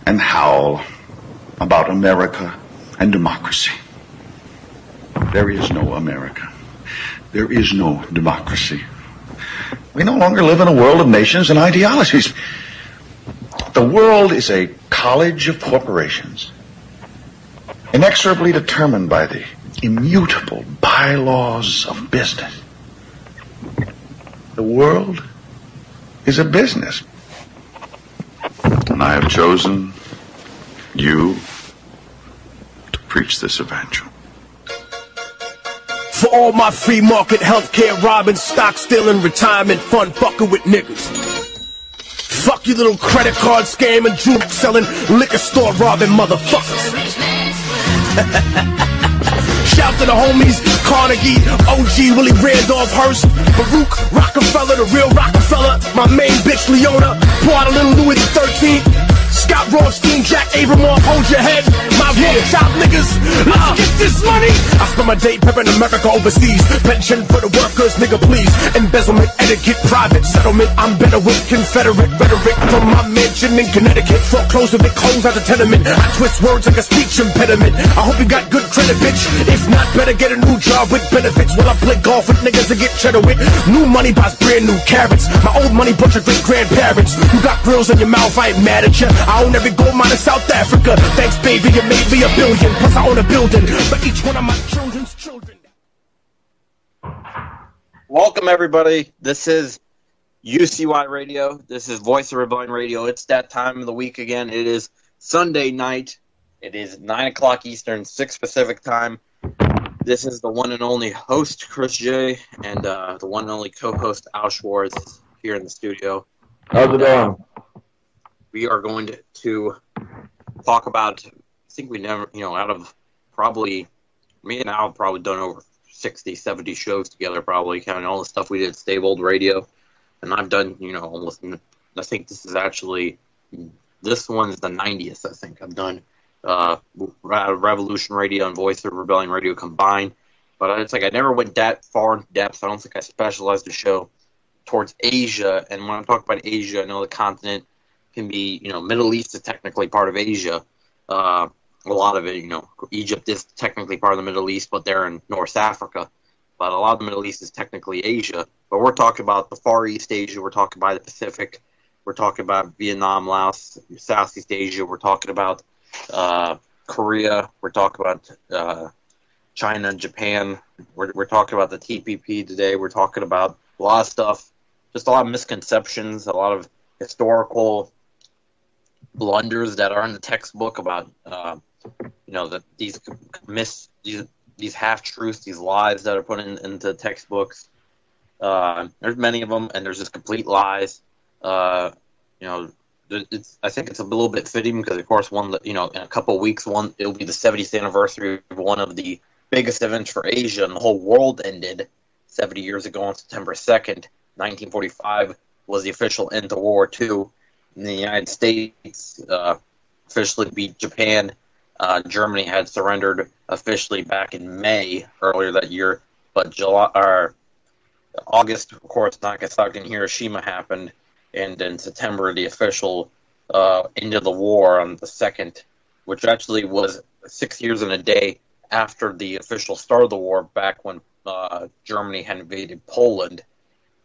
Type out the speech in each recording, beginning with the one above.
and howl about America and democracy. There is no America. There is no democracy. We no longer live in a world of nations and ideologies. The world is a college of corporations, inexorably determined by the immutable bylaws of business. The world is a business. And I have chosen you to preach this evangel. For all my free market healthcare robbing, stock stealing, retirement fund fucking with niggas. Fuck you little credit card scamming, juke selling, liquor store robbing motherfuckers. Shout to the homies, Carnegie, OG, Willie Randolph Hearst, Baruch, Rockefeller, the real Rockefeller, my main bitch Leona, pour out a little Louis XIII, Scott Rothstein, Jack Abramoff, hold your head, my real top niggas, let's get this money. I spend my day prepping America overseas, pension for the workers, nigga please, embezzlement, etiquette, private settlement, I'm better with Confederate rhetoric from my mansion in Connecticut, foreclosed with clothes out the tenement, I twist words like a speech impediment, I hope you got good credit bitch, if not better get a new job with benefits, while I play golf with niggas and get cheddar with, new money buys brand new carrots, my old money bought your great grandparents, you got grills in your mouth, I ain't mad at ya, I own every gold mine in South Africa. Thanks, baby, you made me $1 billion. Plus, I own a building for each one of my children's children. Welcome, everybody. This is UCY Radio. This is Voice of Rebellion Radio. It's that time of the week again. It is Sunday night. It is 9 o'clock Eastern, 6 Pacific time. This is the one and only host, Chris J., and the one and only co-host, Al Schwartz, here in the studio. How's it going? We are going to talk about, I think we never, out of probably, me and Al have probably done over 60, 70 shows together, probably, counting all the stuff we did at Stable Radio. And I've done, almost, I think this is actually, this one is the 90th, I think, I've done. Revolution Radio and Voice of Rebellion Radio combined. But it's like I never went that far in depth. I don't think I specialized the show towards Asia. And when I'm talking about Asia, I know the continent can be, Middle East is technically part of Asia. A lot of it, Egypt is technically part of the Middle East, but they're in North Africa. But a lot of the Middle East is technically Asia. But we're talking about the Far East Asia. We're talking about the Pacific. We're talking about Vietnam, Laos, Southeast Asia. We're talking about Korea. We're talking about China, Japan. We're talking about the TPP today. We're talking about a lot of stuff. Just a lot of misconceptions, a lot of historical blunders that are in the textbook about, that these half-truths, these lies that are put into textbooks. There's many of them, and there's just complete lies. I think it's a little bit fitting because, of course, in a couple of weeks, it'll be the 70th anniversary of one of the biggest events for Asia, and the whole world ended 70 years ago on September 2nd, 1945, was the official end to World War II. And the United States officially beat Japan. Germany had surrendered officially back in May earlier that year, but August, of course, Nagasaki and Hiroshima happened, and in September, the official end of the war on the 2nd, which actually was 6 years and a day after the official start of the war, back when Germany had invaded Poland.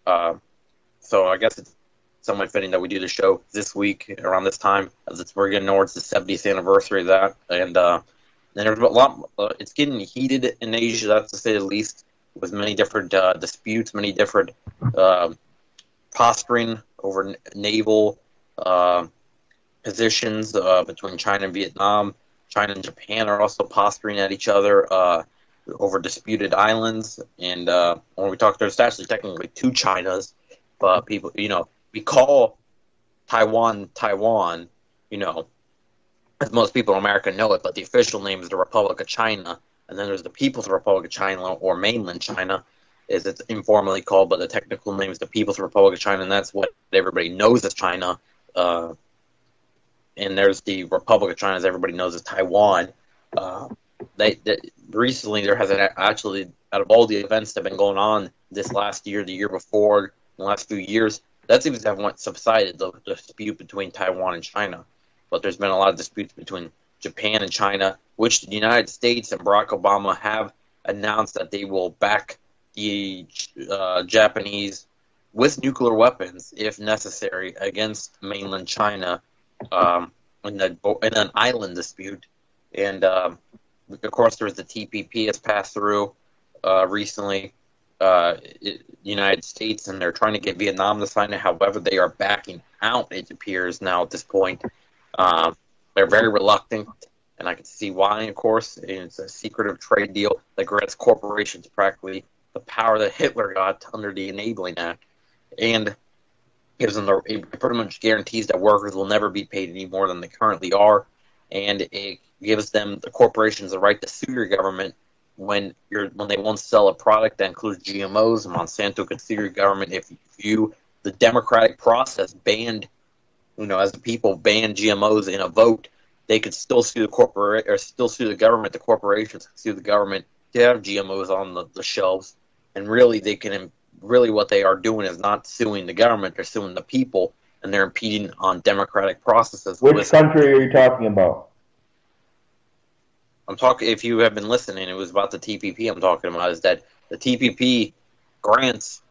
So I guess it's somewhat fitting that we do the show this week around this time, as we're getting towards the 70th anniversary of that. And there's a lot. It's getting heated in Asia, that's to say the least, with many different disputes, many different posturing over naval positions between China and Vietnam. China and Japan are also posturing at each other over disputed islands. And when we talk, there's actually technically two Chinas, but people, we call Taiwan, as most people in America know it, but the official name is the Republic of China. And then there's the People's Republic of China, or mainland China, as it's informally called, but the technical name is the People's Republic of China, and that's what everybody knows as China. And there's the Republic of China, as everybody knows as Taiwan. Recently, there has actually, out of all the events that have been going on this last year, the year before, the last few years, that seems to have subsided, the dispute between Taiwan and China. but there's been a lot of disputes between Japan and China, which the United States and Barack Obama have announced that they will back the Japanese with nuclear weapons, if necessary, against mainland China in an island dispute. And, of course, there's the TPP has passed through recently, United States, and they're trying to get Vietnam to sign it. However, they are backing out, it appears now at this point. They're very reluctant, and I can see why, of course. It's a secretive trade deal that grants corporations practically the power that Hitler got under the Enabling Act, and gives them it pretty much guarantees that workers will never be paid any more than they currently are, and it gives them, the corporations, the right to sue your government when they won't sell a product that includes GMOs. Monsanto could sue your government if the democratic process banned, as the people banned GMOs in a vote. They could still sue the government. The corporations could sue the government to have GMOs on the shelves, and really what they are doing is not suing the government; they're suing the people, and they're impeding on democratic processes. Which country are you talking about? I'm talking. If you have been listening, it was about the TPP. I'm talking about is that the TPP grants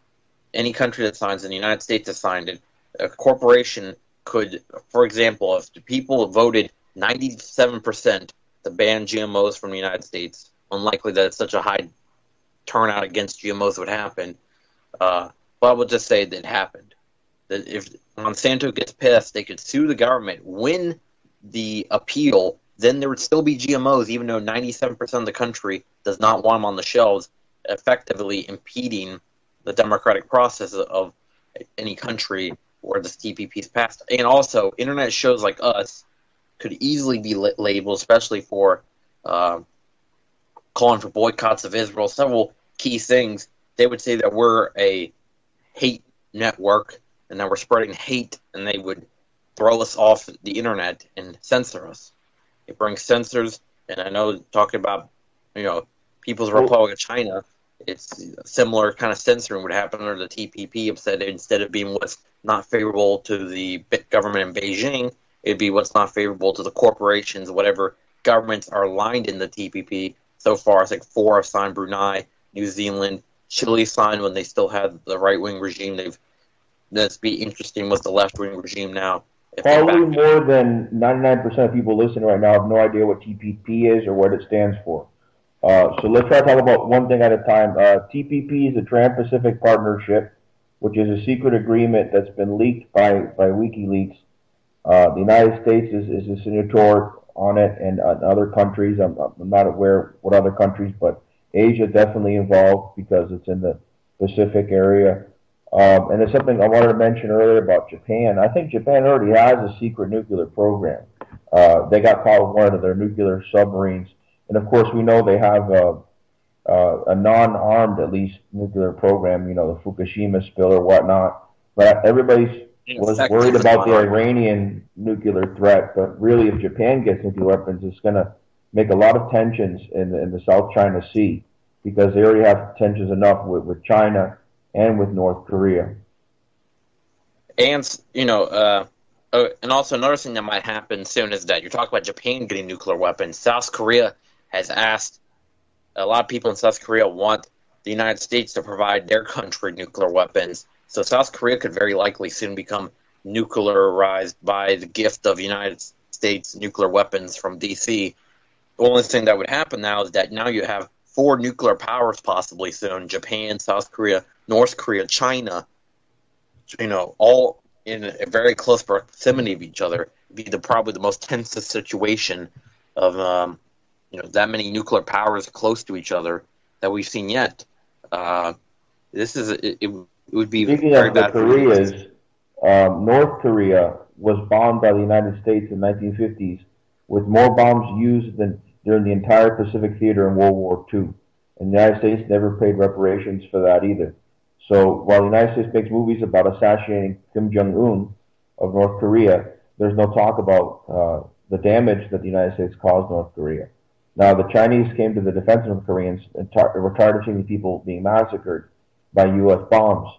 any country that signs, and the United States has signed it, a corporation could, for example, if the people voted 97% to ban GMOs from the United States, unlikely that such a high turnout against GMOs would happen. But I would just say that it happened. That if Monsanto gets pissed, they could sue the government, win the appeal, then there would still be GMOs, even though 97% of the country does not want them on the shelves, effectively impeding the democratic process of any country where this TPP is passed. And also, internet shows like us could easily be labeled, especially for calling for boycotts of Israel, several key things. They would say that we're a hate network and that we're spreading hate, and they would throw us off the internet and censor us. It brings censors, and I know talking about, People's Republic of China, it's similar kind of censoring would happen under the TPP. Instead of being what's not favorable to the government in Beijing, it'd be what's not favorable to the corporations, whatever governments are aligned in the TPP. So far, I think 4 have signed: Brunei, New Zealand, Chile signed when they still had the right-wing regime. That'd be interesting with the left-wing regime now. Probably more than 99% of people listening right now have no idea what TPP is or what it stands for. So let's try to talk about one thing at a time. TPP is a Trans-Pacific Partnership, which is a secret agreement that's been leaked by WikiLeaks. The United States is a signatory on it, and other countries. I'm not aware what other countries, but Asia definitely involved because it's in the Pacific area. And it's something I wanted to mention earlier about Japan. I think Japan already has a secret nuclear program. They got caught with one of their nuclear submarines. And, of course, we know they have a non-armed, at least, nuclear program, the Fukushima spill or whatnot. But everybody was worried about the Iranian nuclear threat. But really, if Japan gets nuclear weapons, it's going to make a lot of tensions in the South China Sea, because they already have tensions enough with China and with North Korea. And, and also another thing that might happen soon is that you're talking about Japan getting nuclear weapons. South Korea has asked, a lot of people in South Korea want the United States to provide their country nuclear weapons. So South Korea could very likely soon become nuclearized by the gift of United States nuclear weapons from D.C. The only thing that would happen now is that now you have 4 nuclear powers possibly soon: Japan, South Korea, North Korea, China, all in a very close proximity of each other. It'd be probably the most tensest situation of, that many nuclear powers close to each other that we've seen yet. It would be Speaking very of the bad for Koreas, North Korea was bombed by the United States in the 1950s with more bombs used than during the entire Pacific Theater in World War II. And the United States never paid reparations for that either. So while the United States makes movies about assassinating Kim Jong-un of North Korea, there's no talk about the damage that the United States caused North Korea. Now, the Chinese came to the defense of the Koreans and were targeting the people being massacred by U.S. bombs.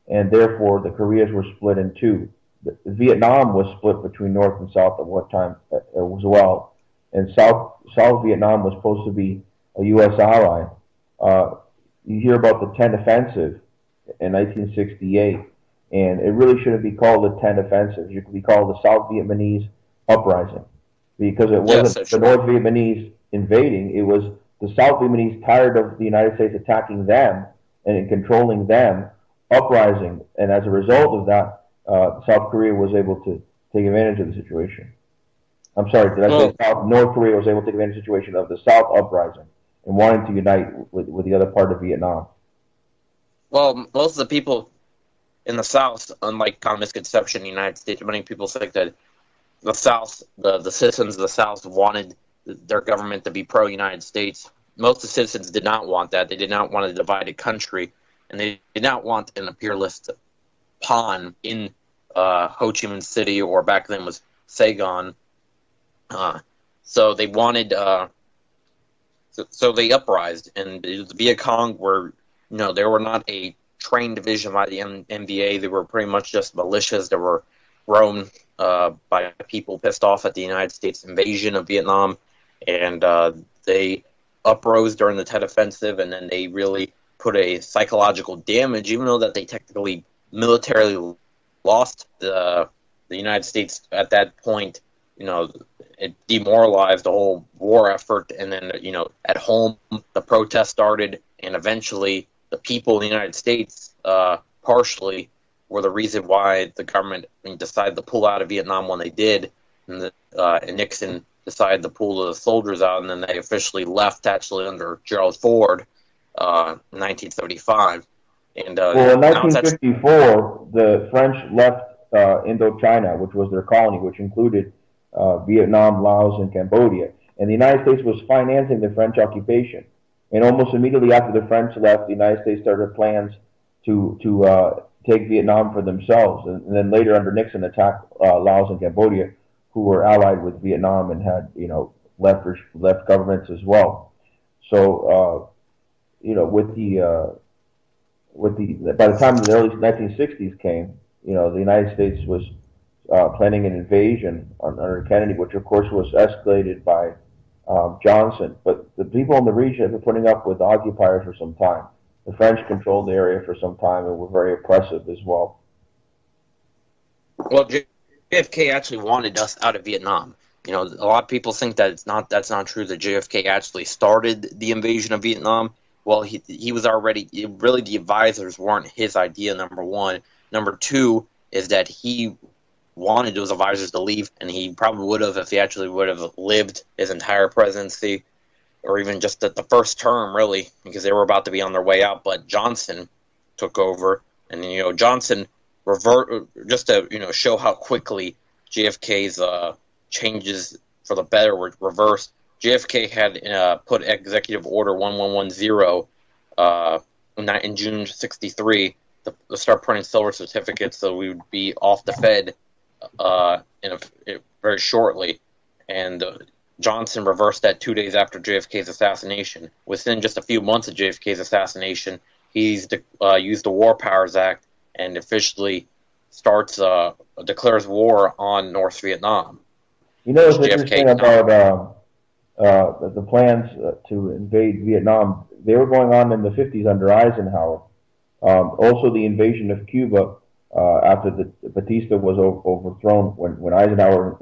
And therefore, the Koreas were split in two. Vietnam was split between North and South at one time as well, and South Vietnam was supposed to be a U.S. ally. You hear about the Tet Offensive in 1968, and it really shouldn't be called the Tet Offensive. It should be called the South Vietnamese Uprising, because it wasn't the North Vietnamese invading. It was the South Vietnamese, tired of the United States attacking them and controlling them, uprising. And as a result of that, South Korea was able to take advantage of the situation. I'm sorry, did I say North Korea was able to take advantage of the situation of the South uprising and wanting to unite with the other part of Vietnam? Well, most of the people in the South, unlike common misconception in the United States, many people think that the South, the citizens of the South wanted their government to be pro-United States. Most of the citizens did not want that. They did not want a divided country, and they did not want an imperialist pawn in Ho Chi Minh City, or back then was Saigon. So they wanted, so they uprised, and the Viet Cong were, they were not a trained division by the NVA. They were pretty much just militias that were grown by people pissed off at the United States invasion of Vietnam, and they uprose during the Tet Offensive, and then they really put a psychological damage, even though that they technically militarily lost the United States at that point. It demoralized the whole war effort, and then, at home, the protests started, and eventually the people in the United States, partially, were the reason why the government decided to pull out of Vietnam when they did, and Nixon decided to pull the soldiers out, and then they officially left, actually, under Gerald Ford in 1975. And, well, in 1954, the French left Indochina, which was their colony, which included Vietnam, Laos, and Cambodia. And the United States was financing the French occupation. And almost immediately after the French left, the United States started plans to take Vietnam for themselves. And then later, under Nixon, attacked Laos and Cambodia, who were allied with Vietnam and had, left governments as well. So, by the time the early 1960s came, the United States was planning an invasion under Kennedy, which of course was escalated by Johnson. But the people in the region have been putting up with occupiers for some time. The French controlled the area for some time and were very oppressive as well. Well, JFK actually wanted us out of Vietnam. A lot of people think that that's not true, that JFK actually started the invasion of Vietnam. Well, he was already, really the advisors weren't his idea, number one. Number two is that he wanted those advisors to leave, and he probably would have if he actually would have lived his entire presidency, or even just the first term, really, because they were about to be on their way out. But Johnson took over, and Johnson just to show how quickly JFK's changes for the better were reversed. JFK had put Executive Order 1110 in June '63 to start printing silver certificates, so we would be off the Fed very shortly. And Johnson reversed that 2 days after JFK's assassination. Within just a few months of JFK's assassination, he's used the War Powers Act and officially declares war on North Vietnam. What's interesting about the plans to invade Vietnam, they were going on in the 50s under Eisenhower. Also, the invasion of Cuba after Batista was overthrown, when Eisenhower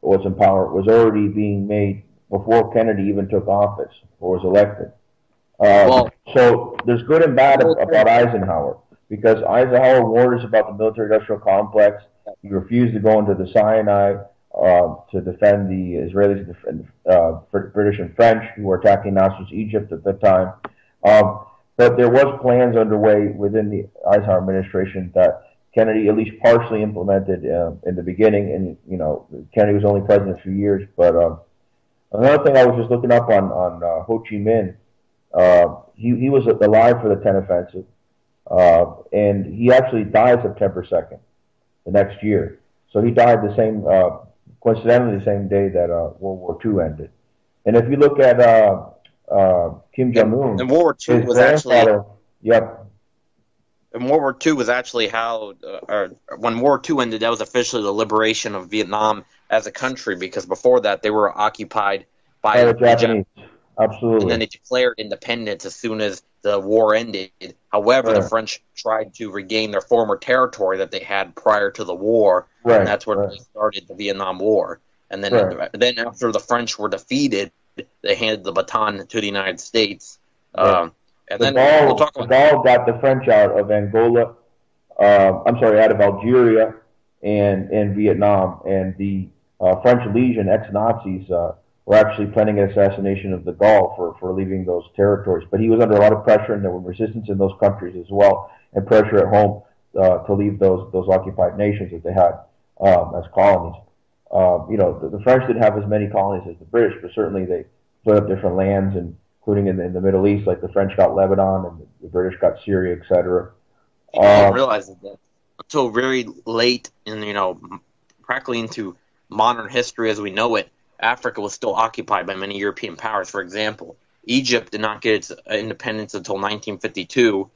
was in power, was already being made before Kennedy even took office or was elected. So there's good and bad about Eisenhower, because Eisenhower warned us about the military-industrial complex. He refused to go into the Sinai to defend the Israelis, British and French, who were attacking Nasser's Egypt at the time. But there was plans underway within the Eisenhower administration that Kennedy at least partially implemented in the beginning. And, Kennedy was only president a few years. But another thing I was just looking up on Ho Chi Minh, he was alive for the Tet Offensive. And he actually died September 2nd, the next year. So he died coincidentally the same day that World War II ended. And if you look at Kim Jong-un, and World War II was actually... Yep. And World War II was actually how, or when World War II ended, that was officially the liberation of Vietnam as a country, because before that they were occupied by the Japanese. Absolutely. And then they declared independence as soon as the war ended. However, the French tried to regain their former territory that they had prior to the war, and that's where they started the Vietnam War. And then after the French were defeated, they handed the baton to the United States. And then we'll talk about de Gaulle got the French out of Angola. Out of Algeria and Vietnam, and the French Legion, ex-Nazis, were actually planning an assassination of de Gaulle for leaving those territories. But he was under a lot of pressure, and there was resistance in those countries as well, and pressure at home to leave those occupied nations that they had as colonies. The French didn't have as many colonies as the British, but certainly they split up different lands, including in the Middle East, like the French got Lebanon and the British got Syria, etc. You didn't realize that until very late practically into modern history as we know it, Africa was still occupied by many European powers. For example, Egypt did not get its independence until 1952.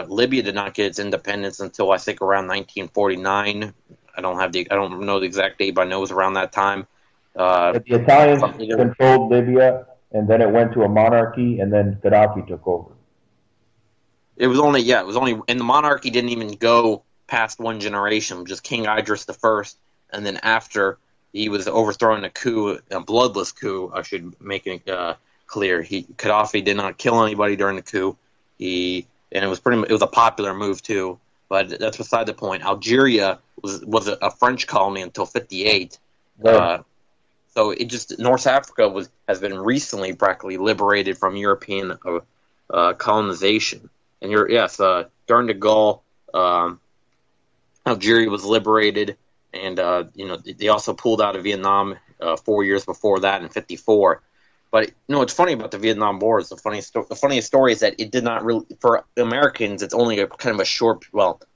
Libya did not get its independence until I think around 1949. I don't know the exact date, but I know it was around that time. The Italians controlled Libya, and then it went to a monarchy, and then Gaddafi took over. It was only, and the monarchy didn't even go past one generation, just King Idris I, and then after he was overthrown in a coup, a bloodless coup, I should make it clear. Gaddafi did not kill anybody during the coup. And it was a popular move too, but that's beside the point. Algeria was a French colony until 1958. Right. So North Africa has been recently practically liberated from European colonization. And during de Gaulle, Algeria was liberated, and they also pulled out of Vietnam 4 years before that in 1954. But what's funny about the Vietnam War is the funniest story is that it did not really, for Americans, it's only a kind of a short,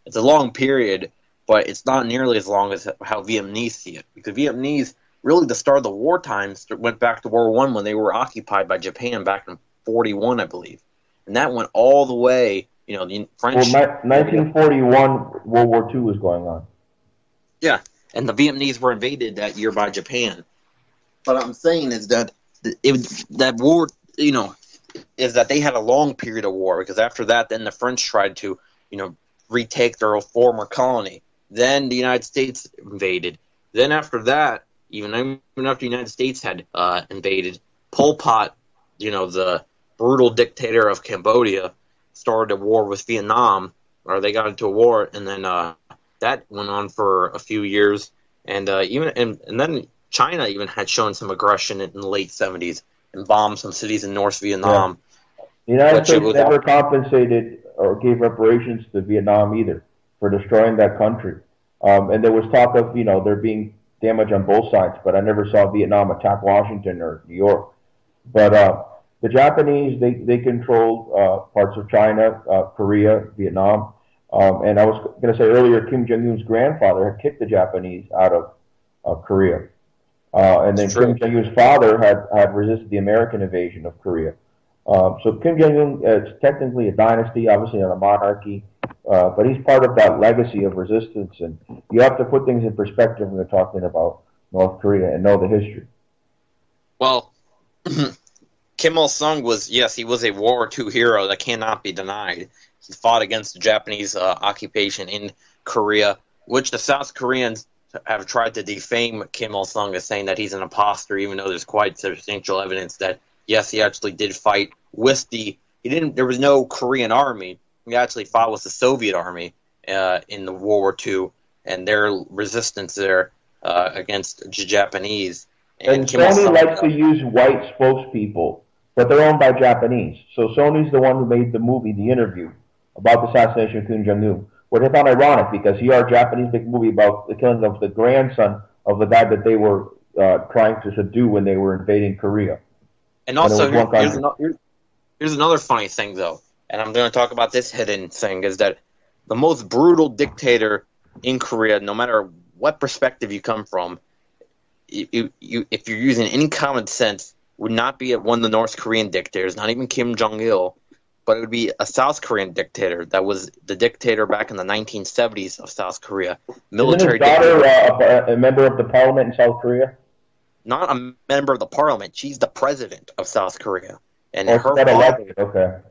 it's a long period, but it's not nearly as long as how Vietnamese see it, because Vietnamese really the start of the war times went back to World War I when they were occupied by Japan back in 1941, I believe. And that went all the way, the French... Well, 1941, World War II was going on. Yeah, and the Vietnamese were invaded that year by Japan. But what I'm saying is that that war, is that they had a long period of war, because after that, then the French tried to, retake their former colony. Then the United States invaded. Then after that, even after the United States had invaded, Pol Pot, the brutal dictator of Cambodia, started a war with Vietnam, or they got into a war, and then that went on for a few years, and then China even had shown some aggression in the late 1970s and bombed some cities in North Vietnam. Yeah. The United States never compensated or gave reparations to Vietnam either for destroying that country. And there was talk of, there being damage on both sides, but I never saw Vietnam attack Washington or New York. But the Japanese, they controlled parts of China, Korea, Vietnam. And I was going to say earlier, Kim Jong-un's grandfather had kicked the Japanese out of Korea. And then Kim Jong-un's father had resisted the American invasion of Korea. So Kim Jong-un is technically a dynasty, obviously not a monarchy, but he's part of that legacy of resistance. And you have to put things in perspective when you're talking about North Korea and know the history. Well, Kim Il-sung was a World War II hero that cannot be denied. He fought against the Japanese occupation in Korea, which the South Koreans have tried to defame Kim Il-sung as saying that he's an imposter, even though there's quite substantial evidence that, yes, he actually did fight with there was no Korean army. He actually fought with the Soviet army in the World War II, and their resistance there against the Japanese. And Sony likes to use white spokespeople, but they're owned by Japanese. So Sony's the one who made the movie, The Interview, about the assassination of Kim Jong-un, which I found ironic because here our Japanese make a movie about the killing of the grandson of the guy that they were trying to subdue when they were invading Korea. And also, here's another funny thing, though, and I'm going to talk about this hidden thing, is that the most brutal dictator in Korea, no matter what perspective you come from, if you're using any common sense, would not be one of the North Korean dictators, not even Kim Jong-il, but it would be a South Korean dictator that was the dictator back in the 1970s of South Korea. Military Isn't his daughter a member of the parliament in South Korea? Not a member of the parliament. She's the president of South Korea. And her father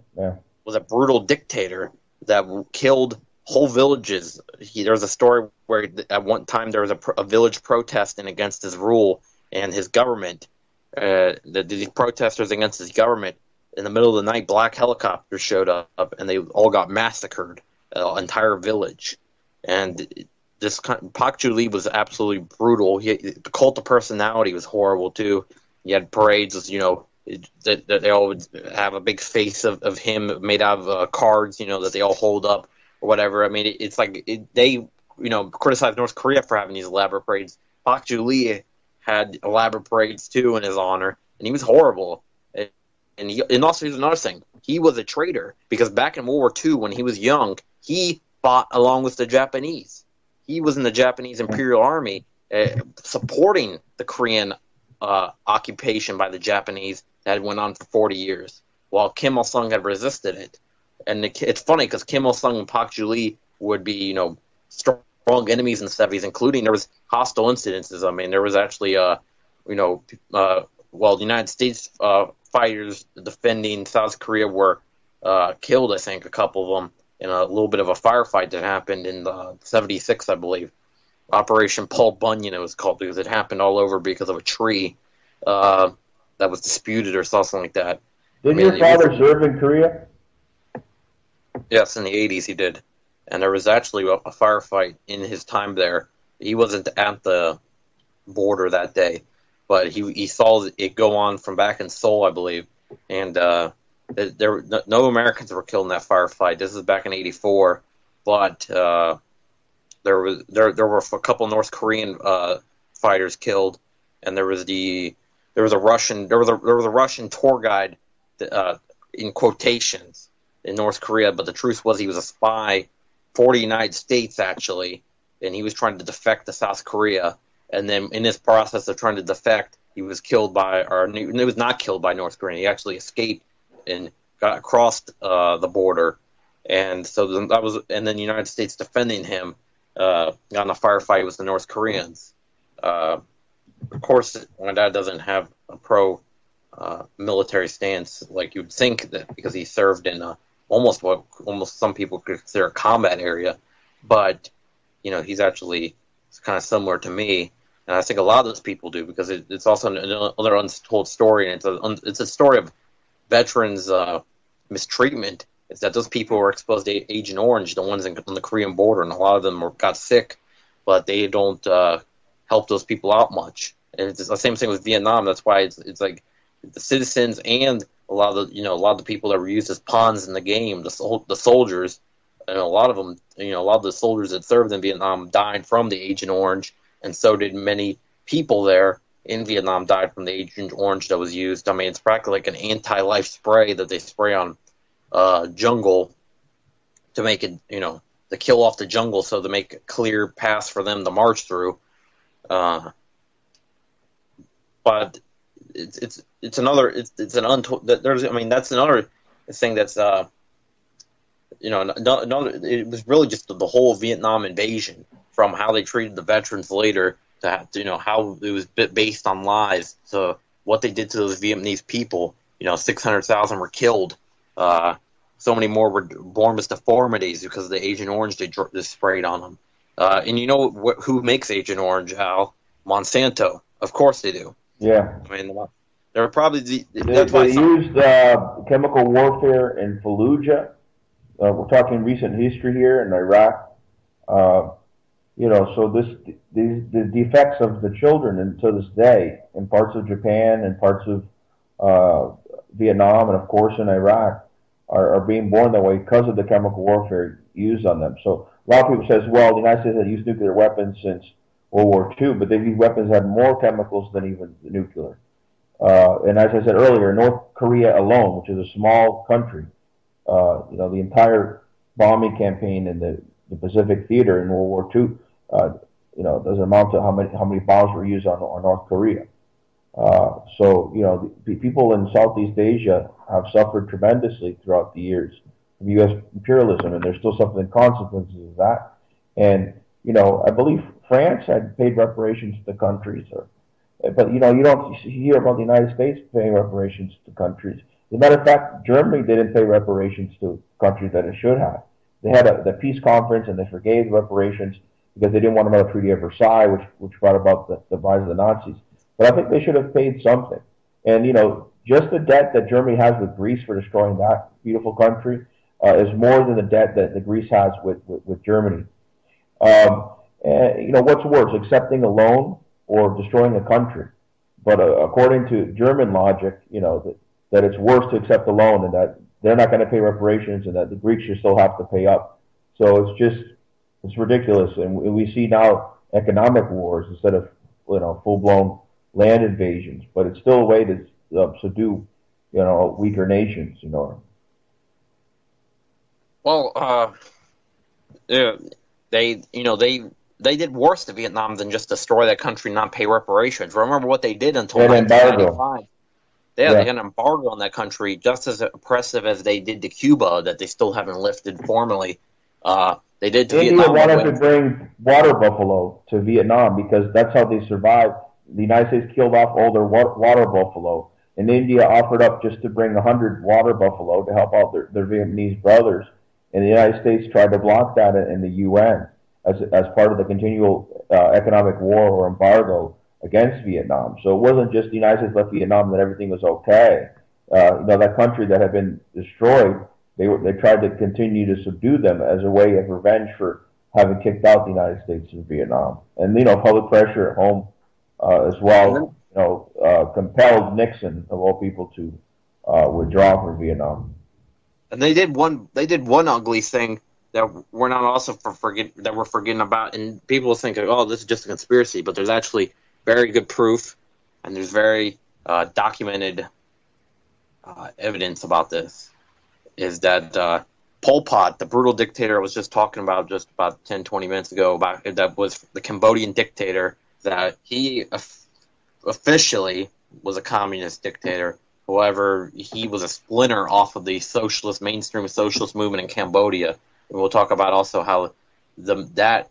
was a brutal dictator that killed whole villages. There's a story where at one time there was a village protesting against his rule and his government. These protesters against his government, in the middle of the night, black helicopters showed up and they all got massacred, entire village. And Pak Ju-lee was absolutely brutal. The cult of personality was horrible too. He had parades, that they all would have a big face of him made out of cards, that they all hold up or whatever. I mean, it's like they criticized North Korea for having these elaborate parades. Pak Ju-lee had elaborate parades too in his honor, and he was horrible. And also, here's another thing: he was a traitor because back in World War II, when he was young, he fought along with the Japanese. He was in the Japanese Imperial Army, supporting the Korean occupation by the Japanese that went on for 40 years, while Kim Il-sung had resisted it. And it's funny because Kim Il-sung and Pak Ju-lee would be, strong enemies in the 70s, including there was hostile incidences. I mean, there was actually, the United States fighters defending South Korea were killed, I think, a couple of them, in a little bit of a firefight that happened in 76, I believe. Operation Paul Bunyan, it was called, because it happened all over because of a tree that was disputed or something like that. Didn't your father serve in Korea? Yes, in the 80s he did. And there was actually a firefight in his time there. He wasn't at the border that day, but he saw it go on from back in Seoul, I believe. And there no Americans were killed in that firefight. This is back in '84, but there were a couple North Korean fighters killed, and there was a Russian tour guide in quotations in North Korea, but the truth was he was a spy for the United States actually, and he was trying to defect to South Korea. And then in this process of trying to defect, he was killed he was not killed by North Korea. He actually escaped and got across the border, and so then the United States defending him got in a firefight with the North Koreans. Of course, my dad doesn't have a pro military stance like you'd think, that because he served in almost some people could consider a combat area, but he's actually kind of similar to me. And I think a lot of those people do, because it's also another untold story, and it's a story of veterans' mistreatment. Is that those people were exposed to Agent Orange, the ones on the Korean border, and a lot of them got sick, but they don't help those people out much. And it's the same thing with Vietnam. That's why it's like the citizens and a lot of the people that were used as pawns in the game, the soldiers, and a lot of them, a lot of the soldiers that served in Vietnam died from the Agent Orange. And so did many people there in Vietnam died from the Agent Orange that was used. I mean, it's practically like an anti-life spray that they spray on jungle to make it, to kill off the jungle, so to make a clear paths for them to march through. But it's another, it's an untold, that's another thing that's, it was really just the whole Vietnam invasion, from how they treated the veterans later to how it was based on lies, to what they did to those Vietnamese people. 600,000 were killed. So many more were born with deformities because of the Agent Orange they sprayed on them. And who makes Agent Orange, Al? Monsanto. Of course they do. Yeah. I mean, they're probably they used chemical warfare in Fallujah. We're talking recent history here in Iraq. So the effects of the children, and to this day, in parts of Japan and parts of Vietnam, and of course in Iraq, are being born that way because of the chemical warfare used on them. So a lot of people says, well, the United States has used nuclear weapons since World War II, but these weapons had more chemicals than even the nuclear. And as I said earlier, North Korea alone, which is a small country, the entire bombing campaign in the Pacific Theater in World War II, doesn't amount to how many bombs were used on North Korea. So, the people in Southeast Asia have suffered tremendously throughout the years of U.S. imperialism, and they're still suffering the consequences of that. And, I believe France had paid reparations to countries, but, you don't hear about the United States paying reparations to countries. As a matter of fact, Germany didn't pay reparations to countries that it should have. They had the peace conference, and they forgave reparations because they didn't want another Treaty of Versailles, which brought about the rise of the Nazis. But I think they should have paid something. And, just the debt that Germany has with Greece for destroying that beautiful country is more than the debt that Greece has with Germany. And, what's worse, accepting a loan or destroying a country? But according to German logic, that it's worse to accept a loan and that they're not going to pay reparations and that the Greeks should still have to pay up. So it's ridiculous. And we see now economic wars instead of, full-blown land invasions. But it's still a way to subdue, weaker nations, Well, yeah, they did worse to Vietnam than just destroy that country and not pay reparations. Remember what they did until 1995. Yeah, they had an embargo on that country, just as oppressive as they did to Cuba, that they still haven't lifted formally. They did to India Vietnam. wanted to bring water buffalo to Vietnam because that's how they survived. The United States killed off all their water buffalo, and India offered up just to bring 100 water buffalo to help out their Vietnamese brothers. And the United States tried to block that in the UN as part of the continual economic war or embargo against Vietnam. So it wasn't just the United States left Vietnam that everything was okay. That country that had been destroyed, they tried to continue to subdue them as a way of revenge for having kicked out the United States from Vietnam. And public pressure at home as well, compelled Nixon of all people to withdraw from Vietnam. And they did one ugly thing that we're not also forgetting about, and people think, oh, this is just a conspiracy, but there's actually very good proof, and there's very documented evidence about this, is that Pol Pot, the brutal dictator I was just talking about just about 10, 20 minutes ago, that was the Cambodian dictator, that he officially was a communist dictator. However, he was a splinter off of the mainstream socialist movement in Cambodia. And we'll talk about also how that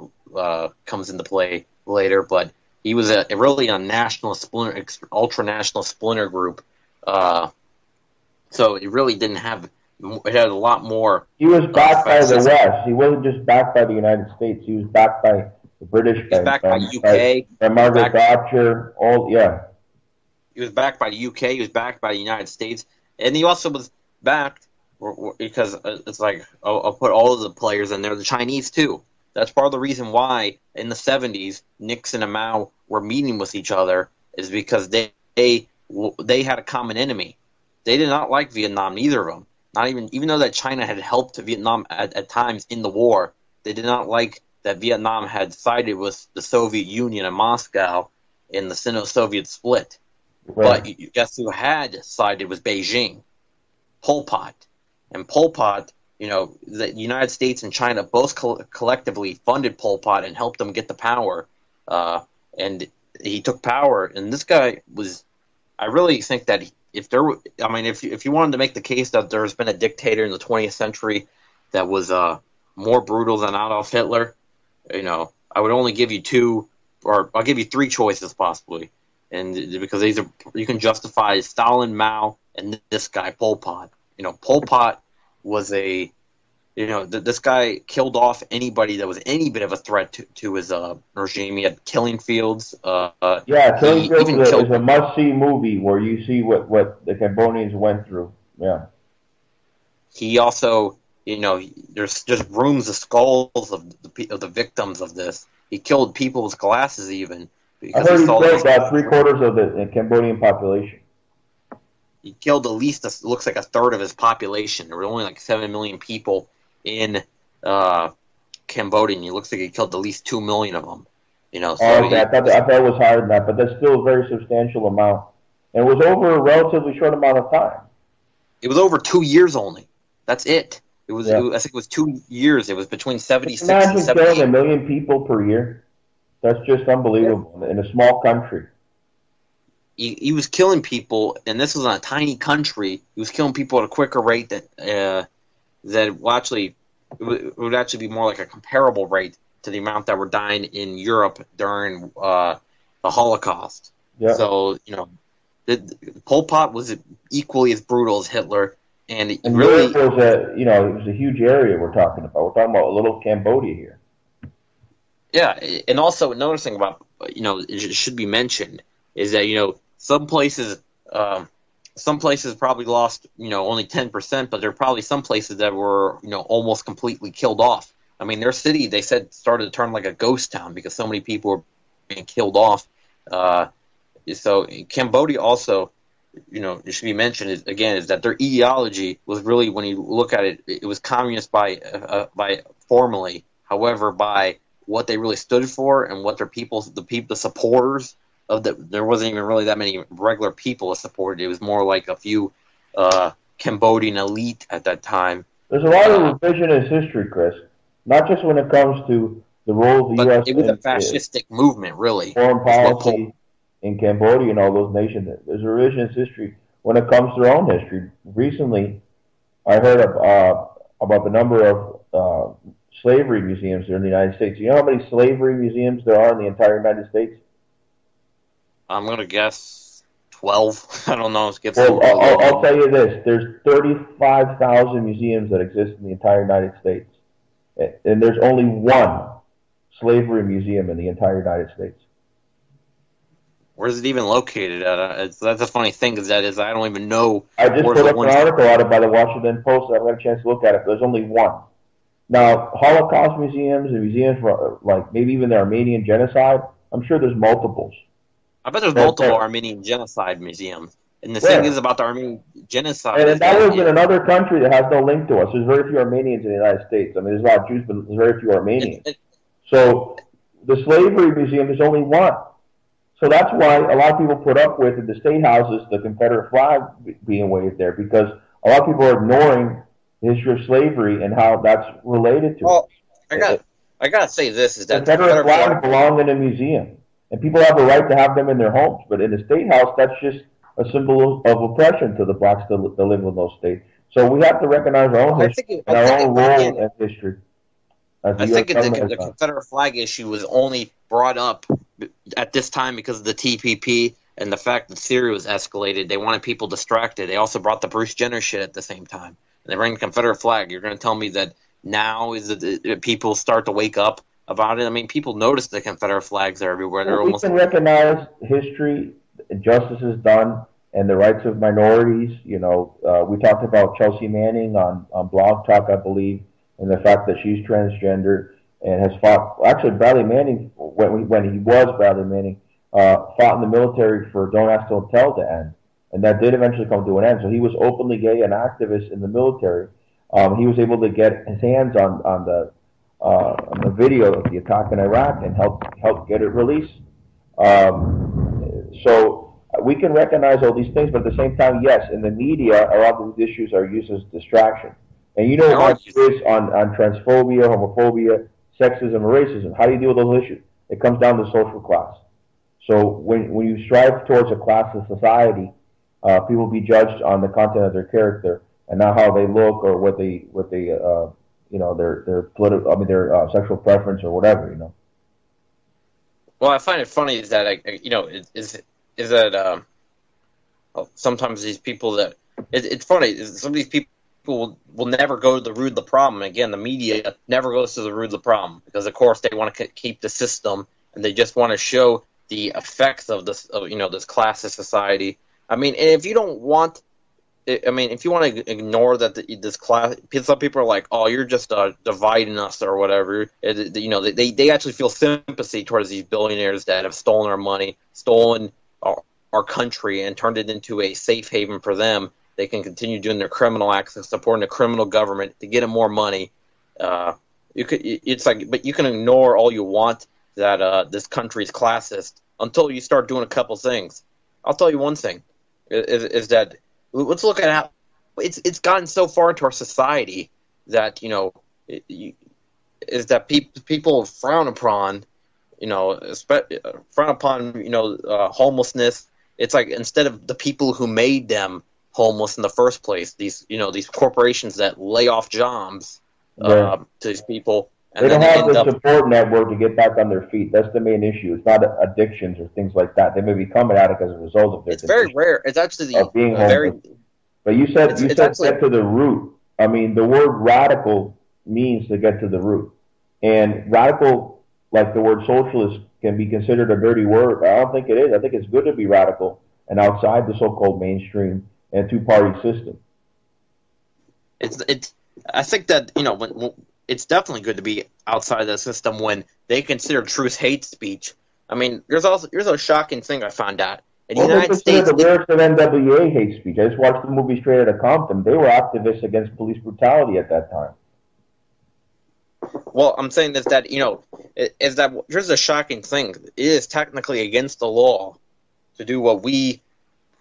comes into play later, but he was really a nationalist splinter, ultra-nationalist splinter group. So it really didn't have. It had a lot more. He was backed by the West. He wasn't just backed by the United States. He was backed by the British. He was backed by UK. By Margaret Thatcher. He was backed by the UK. He was backed by the United States, and he also was backed because it's like I'll put all of the players in there. The Chinese too. That's part of the reason why in the 70s Nixon and Mao were meeting with each other, is because they had a common enemy. They did not like Vietnam, neither of them. Not even though that China had helped Vietnam at times in the war, they did not like that Vietnam had sided with the Soviet Union and Moscow in the Sino-Soviet split. Right. But guess who had sided with Beijing? Pol Pot. And Pol Pot, the United States and China both collectively funded Pol Pot and helped him get the power. And he took power. And this guy was, I really think that if you wanted to make the case that there's been a dictator in the 20th century that was more brutal than Adolf Hitler, I would only give you two, or I'll give you three choices possibly. And because you can justify Stalin, Mao, and this guy Pol Pot. Pol Pot was this guy killed off anybody that was any bit of a threat to his regime. He had killing fields. Killing Fields is a must-see movie where you see what the Cambodians went through. Yeah. He also, there's just rooms of skulls of the victims of this. He killed people with glasses even. I heard he killed about 3/4 of the Cambodian population. He killed at least, looks like a third of his population. There were only like 7 million people in Cambodia, and it looks like he killed at least 2 million of them. I thought it was higher than that, but that's still a very substantial amount. And it was over a relatively short amount of time. It was over 2 years only. That's it. I think it was 2 years. It was between 76 and 78. Killing 1 million people per year. That's just unbelievable in a small country. he was killing people, and this was in a tiny country. He was killing people at a quicker rate that would actually be more like a comparable rate to the amount that were dying in Europe during the Holocaust. Yeah. So, Pol Pot was equally as brutal as Hitler, and And really, Europe was it was a huge area we're talking about. We're talking about a little Cambodia here. yeah. And also, another thing about it should be mentioned is that some places probably lost only 10%, but there are probably some places that were almost completely killed off. I mean, their city, they said, started to turn like a ghost town because so many people were being killed off. So Cambodia also, it should be mentioned is that their ideology was really, when you look at it, it was communist by formally. However, by what they really stood for and what the supporters of there wasn't even really that many regular people that supported it. It was more like a few Cambodian elite at that time. There's a lot of revisionist history, Chris. Not just when it comes to the role of the U.S. It was a fascistic movement, really. Foreign policy in Cambodia and all those nations. There's a revisionist history when it comes to their own history. Recently, I heard about the number of slavery museums there in the United States. You know how many slavery museums there are in the entire United States? I'm going to guess 12. I don't know. I'll tell you this. There's 35,000 museums that exist in the entire United States. And there's only one slavery museum in the entire United States. Where's it even located at? That's a funny thing, I don't even know. I just put up an article out of by the Washington Post. I haven't had a chance to look at it. There's only one. Now, Holocaust museums and museums for, like, maybe even the Armenian genocide, I'm sure there's multiples. I bet there's multiple Armenian genocide museums. And the thing is about the Armenian genocide... And that was in another country that has no link to us. There's very few Armenians in the United States. I mean, there's a lot of Jews, but there's very few Armenians. So the slavery museum is only one. So that's why a lot of people put up with, in the state houses, the Confederate flag being waved there, because a lot of people are ignoring the history of slavery and how that's related to it. I got to say this, is that the Confederate flag belong in a museum. And people have a right to have them in their homes. But in the state house, that's just a symbol of oppression to the blacks that live in those states. So we have to recognize our own history and our own role in history. I think the Confederate flag issue was only brought up at this time because of the TPP and the fact that Syria was escalated. They wanted people distracted. They also brought the Bruce Jenner shit at the same time. And they bring the Confederate flag. You're going to tell me that now is that people start to wake up about it? I mean, people notice the Confederate flags are everywhere. They're we can recognize history, justice is done, and the rights of minorities. We talked about Chelsea Manning on Blog Talk, I believe, and the fact that she's transgender and has fought. Actually, Bradley Manning, when he was Bradley Manning, fought in the military for Don't Ask, Don't Tell to end, and that did eventually come to an end. So he was openly gay, an activist in the military. He was able to get his hands on the video of the attack in Iraq and help get it released. So we can recognize all these things, but at the same time, yes, in the media, a lot of these issues are used as distraction. And you know what it is on transphobia, homophobia, sexism, and racism. How do you deal with those issues? It comes down to social class. So when you strive towards a classless society, people will be judged on the content of their character and not how they look or what they their political, their sexual preference or whatever, Well, I find it funny is that is that sometimes these people that it's funny. Some of these people will never go to the root of the problem. Again, the media never goes to the root of the problem because, of course, they want to keep the system and they just want to show the effects of this, this classist society. I mean, and if you don't want. If you want to ignore that this class, some people are like, "Oh, you're just dividing us" or whatever. They actually feel sympathy towards these billionaires that have stolen our money, stolen our country, and turned it into a safe haven for them. They can continue doing their criminal acts and supporting the criminal government to get them more money. But you can ignore all you want that this country is classist until you start doing a couple things. I'll tell you one thing: is that. Let's look at how it's gotten so far into our society that is that people frown upon homelessness it's like instead of the people who made them homeless in the first place, these corporations that lay off jobs to these people. And they don't then have the support network to get back on their feet. That's the main issue. It's not addictions or things like that. They may become an addict as a result of their It's very rare. It's actually being homeless. But you said get to the root. I mean, the word radical means to get to the root. And radical, like the word socialist, can be considered a dirty word. I don't think it is. I think it's good to be radical and outside the so-called mainstream and two-party system. I think that, when it's definitely good to be outside the system when they consider truth hate speech. I mean, here's a shocking thing I found out. In the United States, the lyrics of NWA hate speech. I just watched the movie Straight Outta Compton. They were activists against police brutality at that time. Well, I'm saying is that here's a shocking thing. It is technically against the law to do what we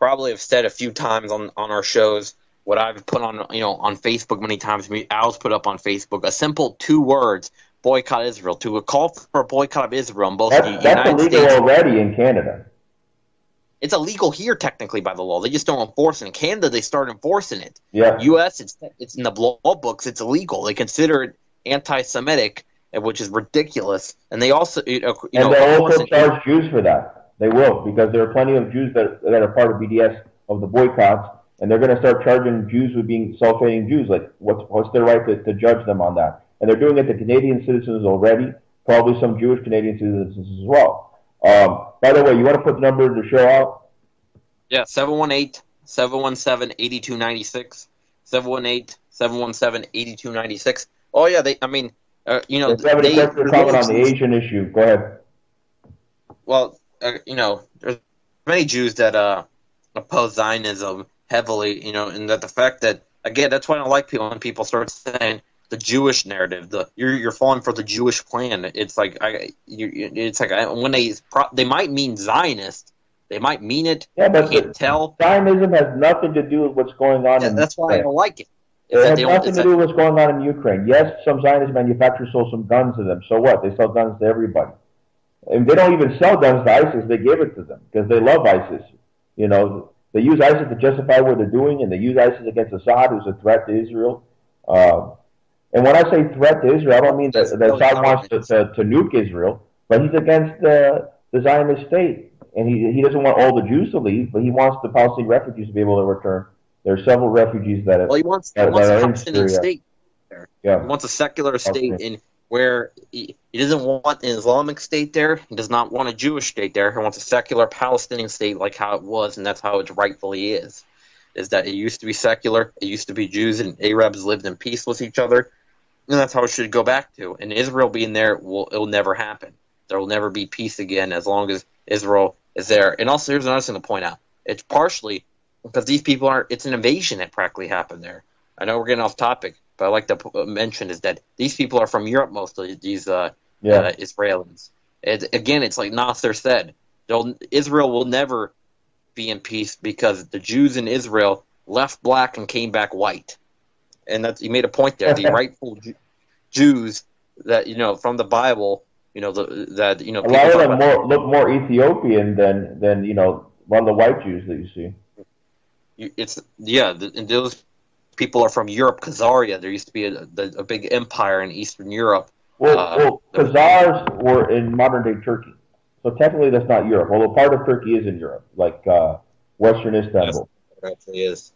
probably have said a few times on our shows. What I've put on on Facebook many times. Al's put up on Facebook a simple 2 words: boycott Israel. To a call for a boycott of Israel in both the United States. That's illegal already in Canada. It's illegal here technically by the law. They just don't enforce it. In Canada, they start enforcing it. Yeah. U.S. it's in the law books. It's illegal. They consider it anti-Semitic, which is ridiculous. And they also they'll also charge Jews for that. They will, because there are plenty of Jews that are part of BDS of the boycotts, and they're going to start charging Jews with being self-hating Jews. Like, what's their right to judge them on that? And they're doing it to Canadian citizens already, probably some Jewish Canadian citizens as well. By the way, you want to put the number of the show out? Yeah, 718-717-8296. 718-717-8296. Oh yeah, If you have any questions comment on the Asian issue, go ahead. Well, there's many Jews that oppose Zionism heavily, and that the fact that, again, that's why I don't like people when people start saying the Jewish narrative. You're falling for the Jewish plan. It's like when they might mean Zionist, they might mean it. Yeah, but you can't tell. Zionism has nothing to do with what's going on. That's why I don't like it. It has nothing to do with what's going on in Ukraine. Yes, some Zionist manufacturers sold some guns to them. So what? They sell guns to everybody. And they don't even sell guns to ISIS. They give it to them because they love ISIS. They use ISIS to justify what they're doing, and they use ISIS against Assad, who's a threat to Israel. And when I say threat to Israel, I don't mean that Assad wants to nuke Israel, but he's against the Zionist state. And he doesn't want all the Jews to leave, but he wants the Palestinian refugees to be able to return. There are several refugees that he wants a Palestinian state there. Yeah. He wants a secular state in where he doesn't want an Islamic state there. He does not want a Jewish state there. He wants a secular Palestinian state like how it was, and that's how it rightfully is. Is that it used to be secular, it used to be Jews and Arabs lived in peace with each other, and that's how it should go back to. And Israel being there, it will never happen. There will never be peace again as long as Israel is there. And also, here's another thing to point out. It's partially because these people it's an invasion that practically happened there. I know we're getting off topic, but I like to mention is that these people are from Europe mostly, these Israelis. Again, it's like Nasser said, Israel will never be in peace because the Jews in Israel left black and came back white. And he made a point there. The rightful Jews that, from the Bible, a lot of them look more Ethiopian than one of the white Jews that you see. And those people are from Europe, Khazaria. There used to be a big empire in Eastern Europe. Well, Khazars were in modern-day Turkey. So technically that's not Europe, although part of Turkey is in Europe, like Western Istanbul. Yes, it actually is.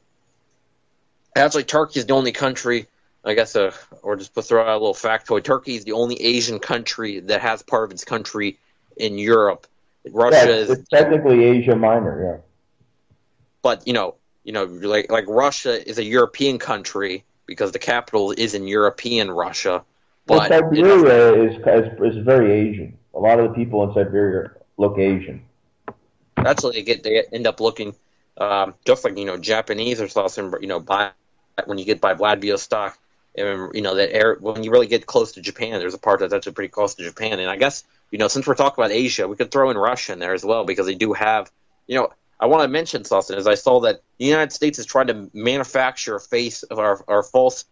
Actually, Turkey is the only country, I guess, or just to throw out a little factoid, Turkey is the only Asian country that has part of its country in Europe. Russia it's technically Asia Minor, yeah. But, like Russia is a European country because the capital is in European Russia. But Siberia is very Asian. A lot of the people in Siberia look Asian. Actually, they end up looking just like Japanese or something. When you get by Vladivostok, and when you really get close to Japan, there's a part that's actually pretty close to Japan. And I guess since we're talking about Asia, we could throw in Russia in there as well because they do have I want to mention something as I saw that the United States is trying to manufacture a face of our false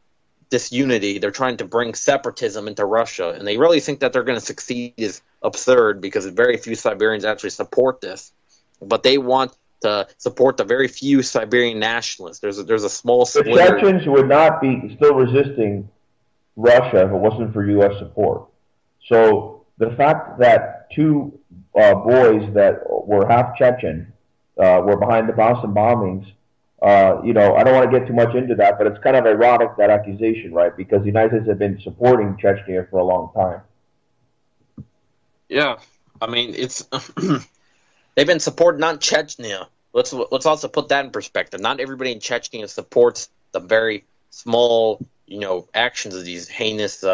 disunity. They're trying to bring separatism into Russia, and they really think that they're going to succeed is absurd because very few Siberians actually support this. But they want to support the very few Siberian nationalists. There's a small The splinter. Chechens would not be still resisting Russia if it wasn't for U.S. support. So the fact that two boys that were half Chechen were behind the Boston bombings, I don't want to get too much into that, but it's kind of ironic, that accusation, right? Because the United States have been supporting Chechnya for a long time. Yeah, I mean, it's they've been supporting not Chechnya. Let's also put that in perspective. Not everybody in Chechnya supports the very small, actions of these heinous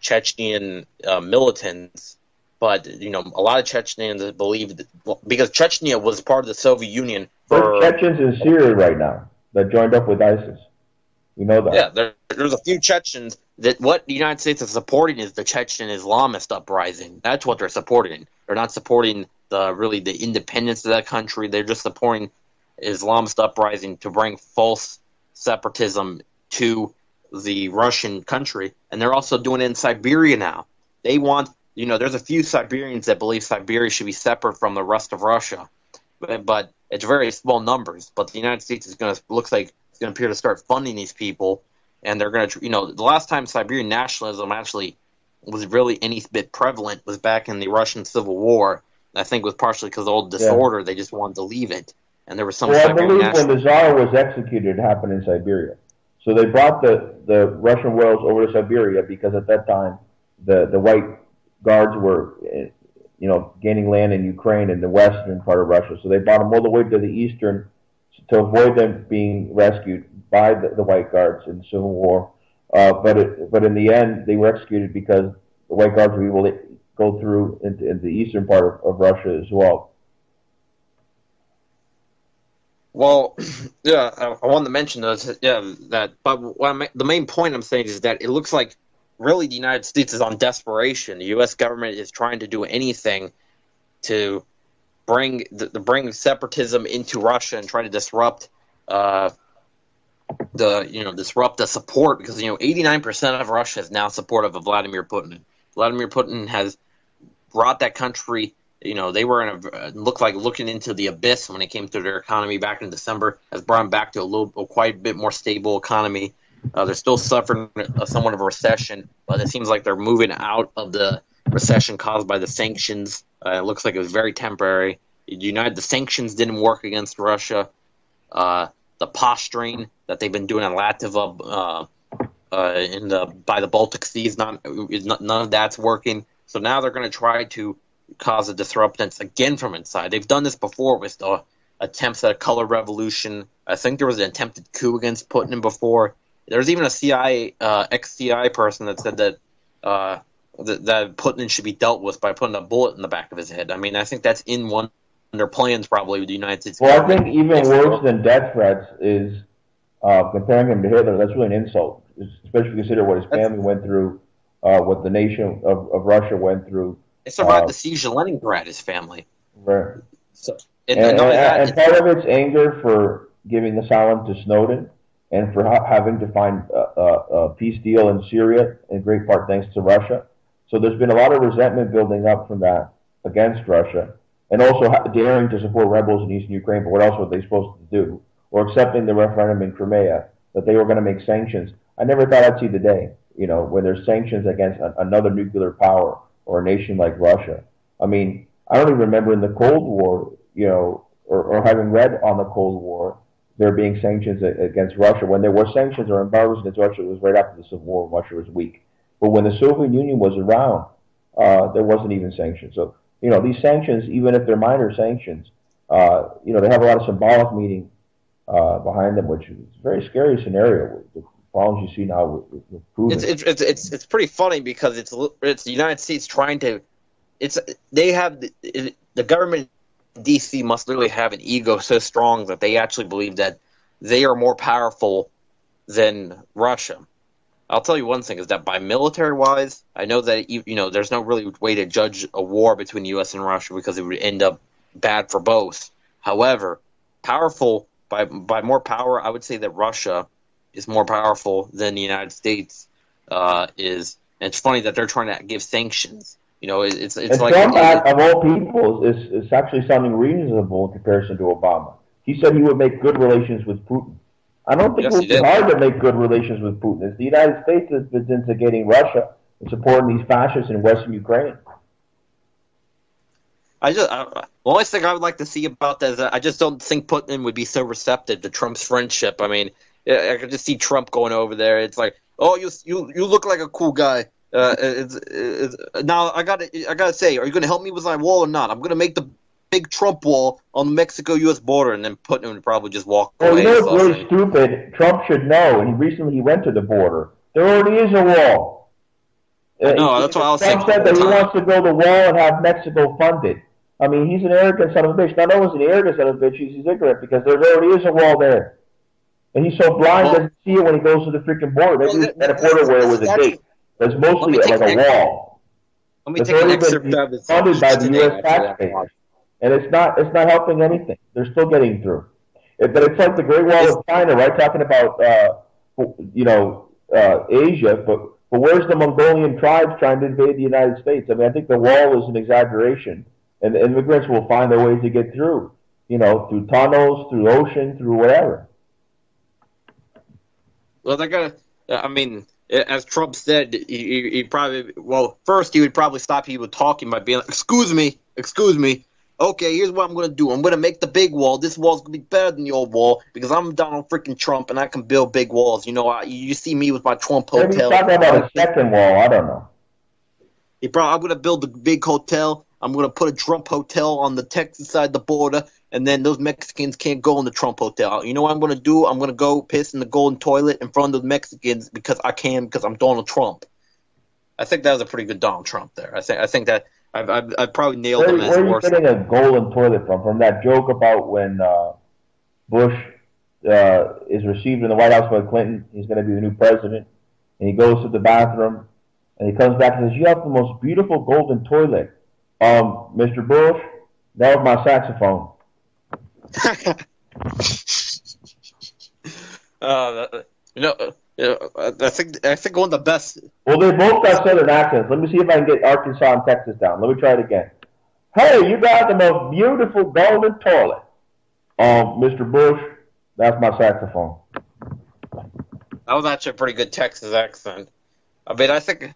Chechen militants. But a lot of Chechens believe that, because Chechnya was part of the Soviet Union. There's Chechens in Syria right now that joined up with ISIS. You know that. Yeah, there's a few Chechens that what the United States is supporting is the Chechen Islamist uprising. That's what they're supporting. They're not supporting the independence of that country. They're just supporting Islamist uprising to bring false separatism to the Russian country. And they're also doing it in Siberia now. They want, there's a few Siberians that believe Siberia should be separate from the rest of Russia. But it's very small numbers. But the United States looks like it's going to appear to start funding these people. And they're going to, the last time Siberian nationalism actually was really any bit prevalent was back in the Russian Civil War. I think it was partially because of old disorder. They just wanted to leave it. And there was some Siberian Siberian nationalism. When the Tsar was executed, it happened in Siberia. So they brought the Russian royals over to Siberia because at that time the white guards were gaining land in Ukraine and the western part of Russia. So they brought them all the way to the eastern to avoid them being rescued by the white guards in the Civil War. But in the end, they were executed because the white guards were able to go through into the eastern part of Russia as well. Well, yeah, I wanted to mention those. Yeah, that. But the main point I'm saying is that it looks like really the United States is on desperation. The U.S. government is trying to do anything to bring separatism into Russia and try to disrupt disrupt the support, because 89% of Russia is now supportive of Vladimir Putin. Vladimir Putin has brought that country. They were looking into the abyss when it came to their economy back in December. Has brought them back to quite a bit more stable economy. They're still suffering somewhat of a recession, but it seems like they're moving out of the recession caused by the sanctions. It looks like it was very temporary. The sanctions didn't work against Russia. The posturing that they've been doing in Latva by the Baltic Sea none of that's working. So now they're going to try to cause a disruptance again from inside. They've done this before with the attempts at a color revolution. I think there was an attempted coup against Putin before. There's even a ex-CIA person that said that that Putin should be dealt with by putting a bullet in the back of his head. I mean, I think that's in one of their plans probably with the United States government. Well, I think even worse than death threats is comparing him to Hitler. That's really an insult, especially if you consider what his family went through, what the nation of Russia went through. They survived the siege of Leningrad, his family. Right. So, and part of it's anger for giving asylum to Snowden and for having to find a peace deal in Syria, in great part thanks to Russia. So there's been a lot of resentment building up from that against Russia, and also daring to support rebels in eastern Ukraine. But what else were they supposed to do? Or accepting the referendum in Crimea that they were going to make sanctions. I never thought I'd see the day, when there's sanctions against another nuclear power or a nation like Russia. I mean, I don't even remember in the Cold War, or having read on the Cold War, there being sanctions against Russia. When there were sanctions or embargoes against Russia, it was right after the Civil War when Russia was weak. But when the Soviet Union was around, there wasn't even sanctions. So, these sanctions, even if they're minor sanctions, they have a lot of symbolic meaning behind them, which is a very scary scenario. The problems you see now with Putin. It's pretty funny because it's the United States trying to. The government in D.C. must literally have an ego so strong that they actually believe that they are more powerful than Russia. I'll tell you one thing is that by military-wise, I know that there's no really way to judge a war between the U.S. and Russia because it would end up bad for both. However, powerful by more power, I would say that Russia is more powerful than the United States is. And it's funny that they're trying to give sanctions. It's like Trump, of all people, is actually sounding reasonable in comparison to Obama. he said he would make good relations with Putin. I don't think Yes, it would be hard to make good relations with Putin. It's the United States that's instigating Russia and supporting these fascists in Western Ukraine. The only thing I would like to see about that is that I just don't think Putin would be so receptive to Trump's friendship. I mean, I could just see Trump going over there. It's like, oh, you look like a cool guy. Now I gotta say, are you gonna help me with my wall or not? I'm gonna make the big Trump wall on the Mexico-U.S. border, and then Putin would probably just walk away. Well, you know what's really stupid? Trump should know, and he went to the border. There already is a wall. No, that's what I was saying. Trump said that he wants to build a wall and have Mexico funded. I mean, he's an arrogant son of a bitch. Not only is he an arrogant son of a bitch, he's ignorant because there already is a wall there. And he's so blind doesn't see it when he goes to the freaking border. Maybe he's at a border where it was a gate. But it's mostly like a wall. Let me take an excerpt of it. Funded by the U.S. taxpayers. And it's not helping anything. They're still getting through. But it's like the Great Wall of China, right? Talking about, Asia, but where's the Mongolian tribes trying to invade the United States? I mean, I think the wall is an exaggeration. And the immigrants will find their ways to get through, through tunnels, through ocean, through whatever. Well, as Trump said, he probably, first he would probably stop people talking by being like, excuse me. Okay, here's what I'm going to do. I'm going to make the big wall. This wall's going to be better than the old wall because I'm Donald freaking Trump and I can build big walls. You see me with my Trump hotel. Maybe he's talking about a second wall. I don't know. I'm going to build a big hotel. I'm going to put a Trump hotel on the Texas side of the border, and then those Mexicans can't go in the Trump hotel. You know what I'm going to do? I'm going to go piss in the golden toilet in front of the Mexicans because I'm Donald Trump. I think that was a pretty good Donald Trump there. I think that I probably nailed him as worse. Where are you getting a golden toilet from? From that joke about when Bush is received in the White House by Clinton, he's going to be the new president, and he goes to the bathroom, and he comes back and says, "You have the most beautiful golden toilet." Mr. Bush, that was my saxophone. I think one of the best. Well, they both got southern accents. Let me see if I can get Arkansas and Texas down. Let me try it again. Hey, you got the most beautiful golden toilet. Mr. Bush, that's my saxophone. That was actually a pretty good Texas accent. I mean, I think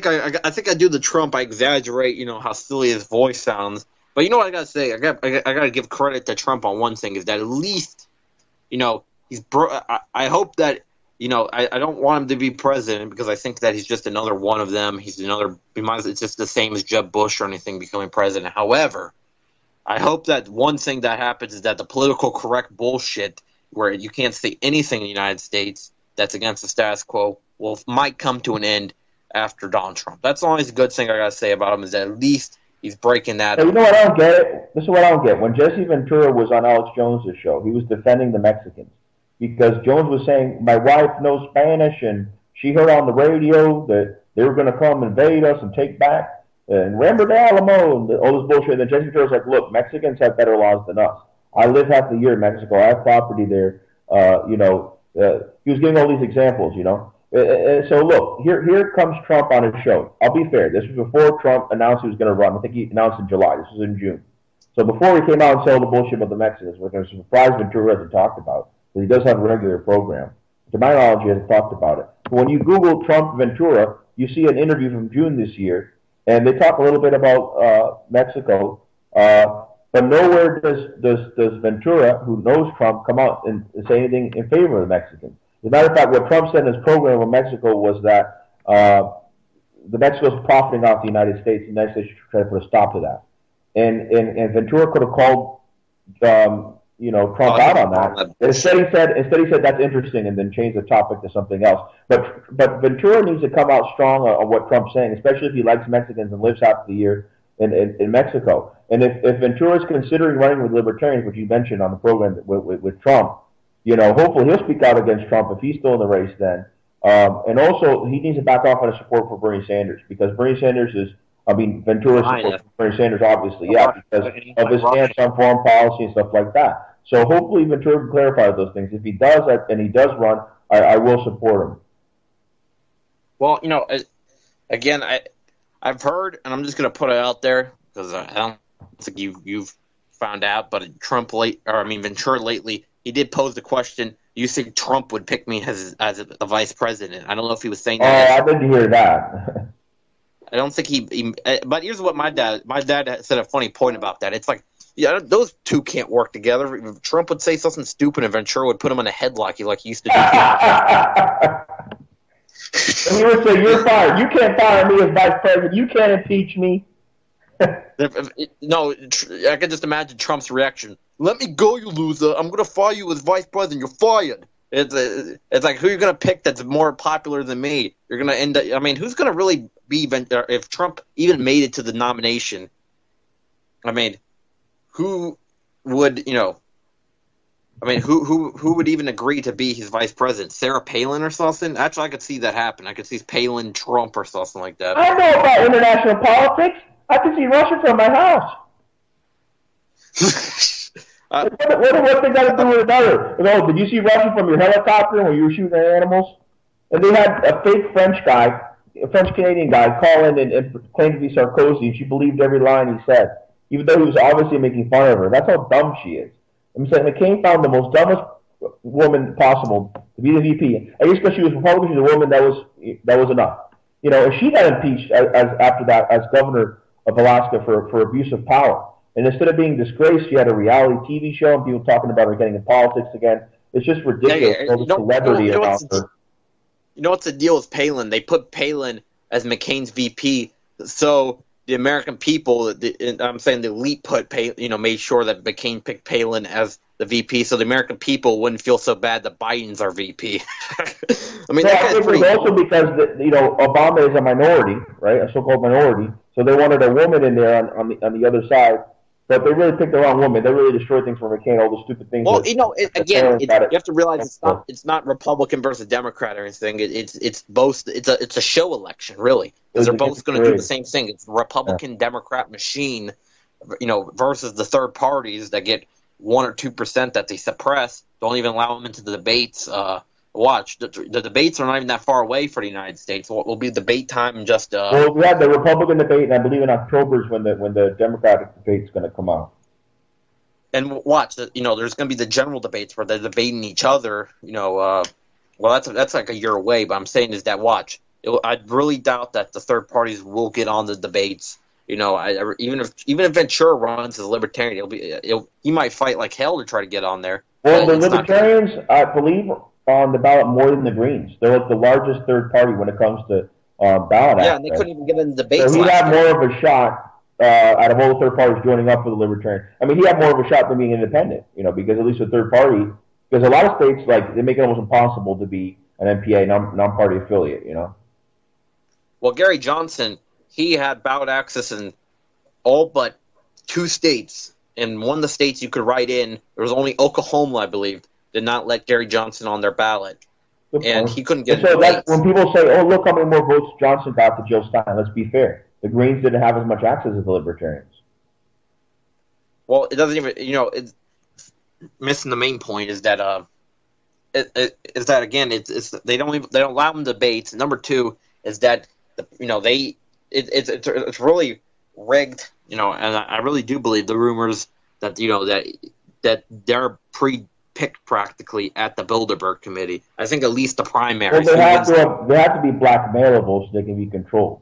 I do the Trump. I exaggerate, how silly his voice sounds. But you know what I gotta say? I gotta give credit to Trump on one thing is that at least, he's. I hope that I don't want him to be president because I think that he's just another one of them. It's just the same as Jeb Bush or anything becoming president. However, I hope that one thing that happens is that the political correct bullshit where you can't say anything in the United States that's against the status quo might come to an end after Donald Trump. That's always a good thing I got to say about him is that at least he's breaking that. Hey, you know what I don't get? This is what I don't get. When Jesse Ventura was on Alex Jones' show, he was defending the Mexicans because Jones was saying, my wife knows Spanish and she heard on the radio that they were going to come invade us and take back and remember the Alamo and all this bullshit. And then Jesse Ventura was like, look, Mexicans have better laws than us. I live half the year in Mexico. I have property there. He was giving all these examples, So look, here comes Trump on his show. I'll be fair. This was before Trump announced he was going to run. I think he announced in July. This was in June. So before he came out and said all the bullshit about the Mexicans, which I'm surprised Ventura hasn't talked about, but he does have a regular program. To my knowledge, he hasn't talked about it. But when you Google Trump Ventura, you see an interview from June this year, and they talk a little bit about Mexico. But nowhere does Ventura, who knows Trump, come out and say anything in favor of the Mexicans. As a matter of fact, what Trump said in his program on Mexico was that the Mexico's profiting off the United States. The United States should try to put a stop to that. And Ventura could have called Trump out on that. Instead he said that's interesting, and then changed the topic to something else. But Ventura needs to come out strong on what Trump's saying, especially if he likes Mexicans and lives half the year in Mexico. And if Ventura is considering running with libertarians, which you mentioned on the program with Trump, hopefully he'll speak out against Trump if he's still in the race then. And also, he needs to back off on his support for Bernie Sanders because Bernie Sanders Ventura's support for Bernie Sanders, obviously, because of his stance on foreign policy and stuff like that. So hopefully Ventura can clarify those things. If he does, and he does run, I will support him. Well, again, I've heard, and I'm just going to put it out there because I don't think you've found out, but Ventura lately, he did pose the question, you think Trump would pick me as the vice president? I don't know if he was saying that. I didn't hear that. I don't think he but here's what my dad said a funny point about that. It's like, yeah, those two can't work together. Trump would say something stupid and Ventura would put him in a headlock like he used to do. And he would say, you're fired. You can't fire me as vice president. You can't impeach me. No, I can just imagine Trump's reaction. Let me go, you loser. I'm going to fire you as vice president. You're fired. It's like, who are you going to pick that's more popular than me? You're going to end up, I mean, who's going to really be, if Trump even made it to the nomination, I mean, who would, who would even agree to be his vice president? Sarah Palin or something? Actually, I could see that happen. I could see Palin Trump or something like that. I know about international politics. I can see Russia from my house. What they got to do with another? Did you see Russia from your helicopter when you were shooting at animals? And they had a fake French-Canadian guy call in and claim to be Sarkozy, and she believed every line he said, even though he was obviously making fun of her. That's how dumb she is. I'm saying McCain found the most dumbest woman possible to be the VP. I guess because she was Republican, she's a woman, that was enough. And she got impeached after that as governor of Alaska for abuse of power. And instead of being disgraced, she had a reality TV show and people talking about her getting in politics again. It's just ridiculous. Celebrity around her. You know what's the deal with Palin? They put Palin as McCain's VP, so the American people, I'm saying the elite made sure that McCain picked Palin as the VP, so the American people wouldn't feel so bad that Biden's our VP. I mean, I think it's also because Obama is a minority, right? A so-called minority. So they wanted a woman in there on the other side, but they really picked the wrong woman. They really destroyed things for McCain. All the stupid things. Well, you have to realize it's not Republican versus Democrat or anything. It's both. It's a show election, really, because they're both going to do the same thing. It's the Republican Democrat machine, versus the third parties that get 1 or 2% that they suppress. Don't even allow them into the debates. Watch, the debates are not even that far away for the United States. Will be debate time in just. Well, we had the Republican debate, and I believe in October is when the Democratic debate is going to come out. And watch, there's going to be the general debates where they're debating each other. Well, that's like a year away. But I'm saying is that watch. I really doubt that the third parties will get on the debates. Even if Ventura runs as a libertarian, he might fight like hell to try to get on there. Well, the libertarians, I believe, on the ballot more than the Greens. They're like the largest third party when it comes to ballot. Yeah, and they couldn't even get in the debates. So he had more of a shot out of all the third parties joining up with the Libertarian. I mean, he had more of a shot than being independent, because at least a third party, because a lot of states, they make it almost impossible to be an MPA, non-party affiliate, Well, Gary Johnson, he had ballot access in all but 2 states. And one of the states you could write in, there was only Oklahoma, I believe, did not let Gary Johnson on their ballot. And he couldn't get so that's when people say, oh, look how many more votes Johnson got to Jill Stein. Let's be fair. The Greens didn't have as much access as the Libertarians. Well, it doesn't even, it's missing the main point is that, again, they don't allow them debates. Number 2 is that, it's really rigged, and I really do believe the rumors that, that they're picked practically at the Bilderberg Committee. I think at least the primaries. Well, they have to be blackmailable so they can be controlled.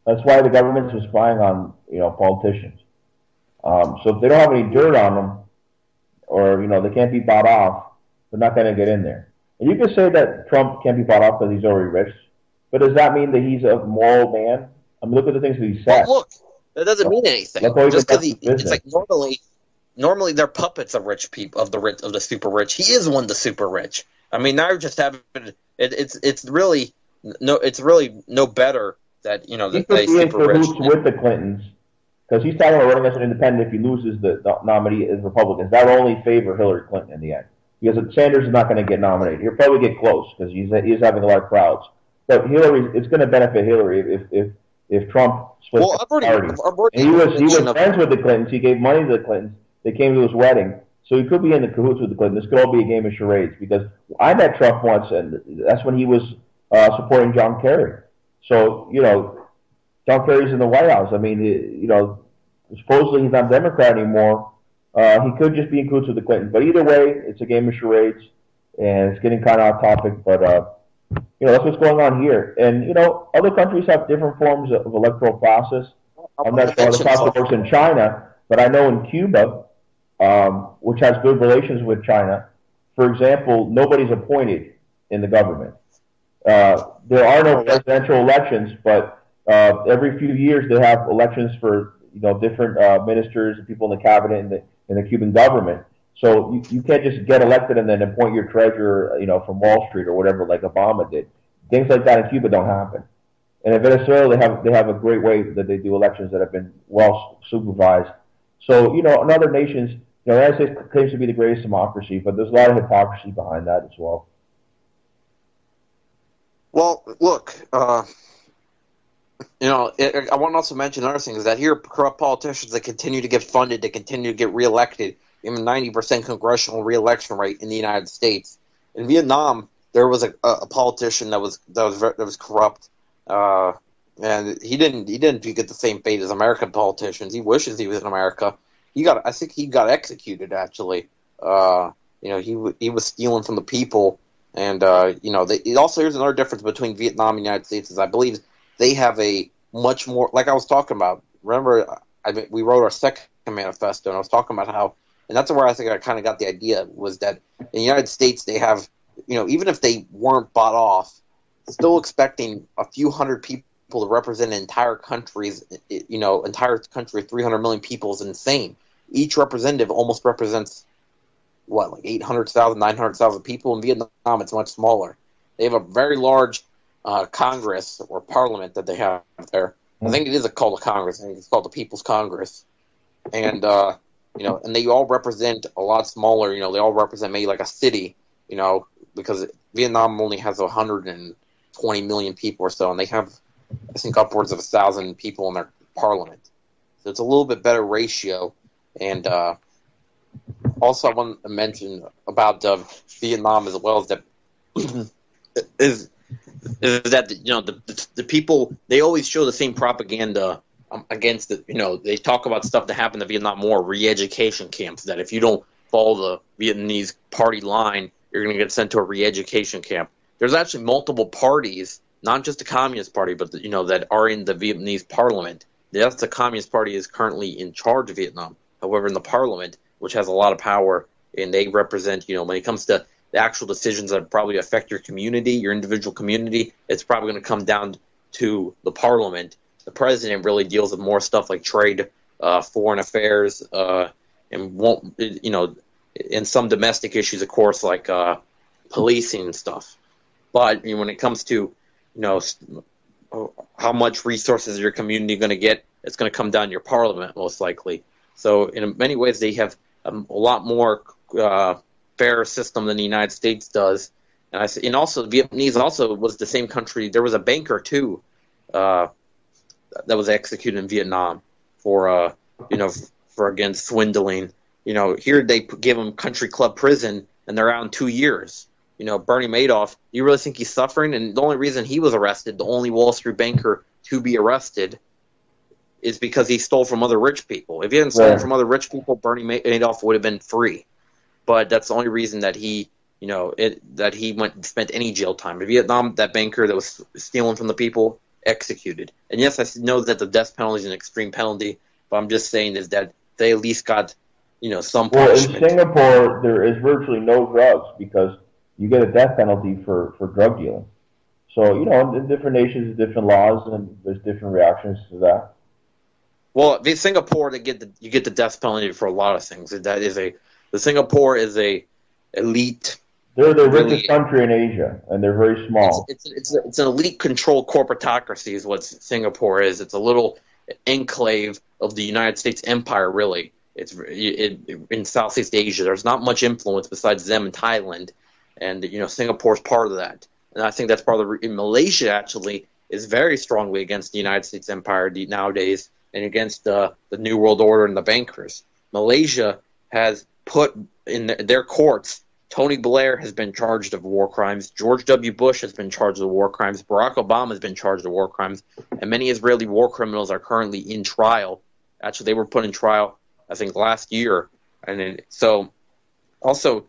That's why the government is spying on politicians. So if they don't have any dirt on them, or they can't be bought off, they're not going to get in there. And you can say that Trump can't be bought off because he's already rich, but does that mean that he's a moral man? I mean, look at the things that he said. Well, look, that doesn't mean anything. Just because it's like normally they're puppets of rich people, of the super rich. He is one of the super rich. I mean, now you're just having it's really no better that that they super rich with the Clintons, because he's talking about running as an independent if he loses the nominee as Republicans. That will only favor Hillary Clinton in the end, because Sanders is not going to get nominated. He'll probably get close because he's having a lot of crowds. But it's going to benefit Hillary if Trump splits the party. He was friends with the Clintons. He gave money to the Clintons. They came to his wedding. So he could be in the cahoots with the Clintons. This could all be a game of charades, because I met Trump once, and that's when he was supporting John Kerry. So, John Kerry's in the White House. I mean, supposedly he's not a Democrat anymore, He could just be in cahoots with the Clintons. But either way, it's a game of charades, and it's getting kind of off topic. But that's what's going on here. And other countries have different forms of electoral process. I'm not sure how the process works in China, but I know in Cuba, which has good relations with China, for example, nobody's appointed in the government. There are no presidential elections, but every few years they have elections for different ministers and people in the cabinet in the Cuban government. So you can't just get elected and then appoint your treasurer, from Wall Street or whatever, like Obama did. Things like that in Cuba don't happen. And in Venezuela, they have a great way that they do elections that have been well supervised. So in other nations, the United States claims to be the greatest democracy, but there's a lot of hypocrisy behind that as well. Well, look, I want to also mention another thing is that here corrupt politicians that continue to get funded, to continue to get reelected, even 90% congressional reelection rate in the United States. In Vietnam, there was a politician that was corrupt, and he didn't get the same fate as American politicians. He wishes he was in America. I think he got executed actually. He was stealing from the people, and also here's another difference between Vietnam and the United States is I believe they have a much more, like I was talking about. Remember, we wrote our second manifesto, and I was talking about how, and that's where I think I kind of got the idea, was that in the United States they have, even if they weren't bought off, still expecting a few hundred people to represent entire countries, entire country of 300 million people is insane. Each representative almost represents, like 800,000, 900,000 people. In Vietnam, it's much smaller. They have a very large Congress or Parliament that they have there. I think it is called a Congress. I think it's called the People's Congress. And, and they all represent a lot smaller. They all represent maybe like a city, because Vietnam only has 120 million people or so, and they have, I think, upwards of 1,000 people in their parliament. So it's a little bit better ratio. And also I want to mention about Vietnam as well, is that is that the people, they always show the same propaganda against the, they talk about stuff that happened in the Vietnam War, re-education camps, that if you don't follow the Vietnamese party line, you're going to get sent to a re-education camp. There's actually multiple parties, not just the Communist Party, but that are in the Vietnamese parliament. Yes, the Communist Party is currently in charge of Vietnam. However, in the parliament, which has a lot of power, and they represent, when it comes to the actual decisions that probably affect your community, your individual community, it's probably going to come down to the parliament. The president really deals with more stuff like trade, foreign affairs, and won't, and some domestic issues, of course, like policing and stuff. But when it comes to, how much resources your community going to get, it's going to come down to your parliament most likely. So in many ways, they have a lot more fair system than the United States does. And also, Vietnamese also was the same country. There was a banker too that was executed in Vietnam for again swindling. Here they give him country club prison, and they're out in 2 years. Bernie Madoff, you really think he's suffering? And the only reason he was arrested, the only Wall Street banker to be arrested, is because he stole from other rich people. If he hadn't stolen from other rich people, Bernie Madoff would have been free. But that's the only reason that he, that he went and spent any jail time. In Vietnam, that banker that was stealing from the people, executed. And yes, I know that the death penalty is an extreme penalty, but I'm just saying is that they at least got, some punishment. Well, in Singapore, there is virtually no drugs because you get a death penalty for drug dealing. So, in different nations, different laws, and there's different reactions to that. Well, in Singapore, you get the death penalty for a lot of things. Singapore is a elite. They're the richest country in Asia, and they're very small. It's an elite controlled corporatocracy is what Singapore is. It's a little enclave of the United States empire, really. It's in Southeast Asia. There's not much influence besides them in Thailand. And, Singapore's part of that. And I think that's part of Malaysia, actually, is very strongly against the United States empire nowadays and against the New World Order and the bankers. Malaysia has put in their courts, Tony Blair has been charged of war crimes. George W. Bush has been charged of war crimes. Barack Obama has been charged of war crimes. And many Israeli war criminals are currently in trial. Actually, they were put in trial, I think, last year And then, so also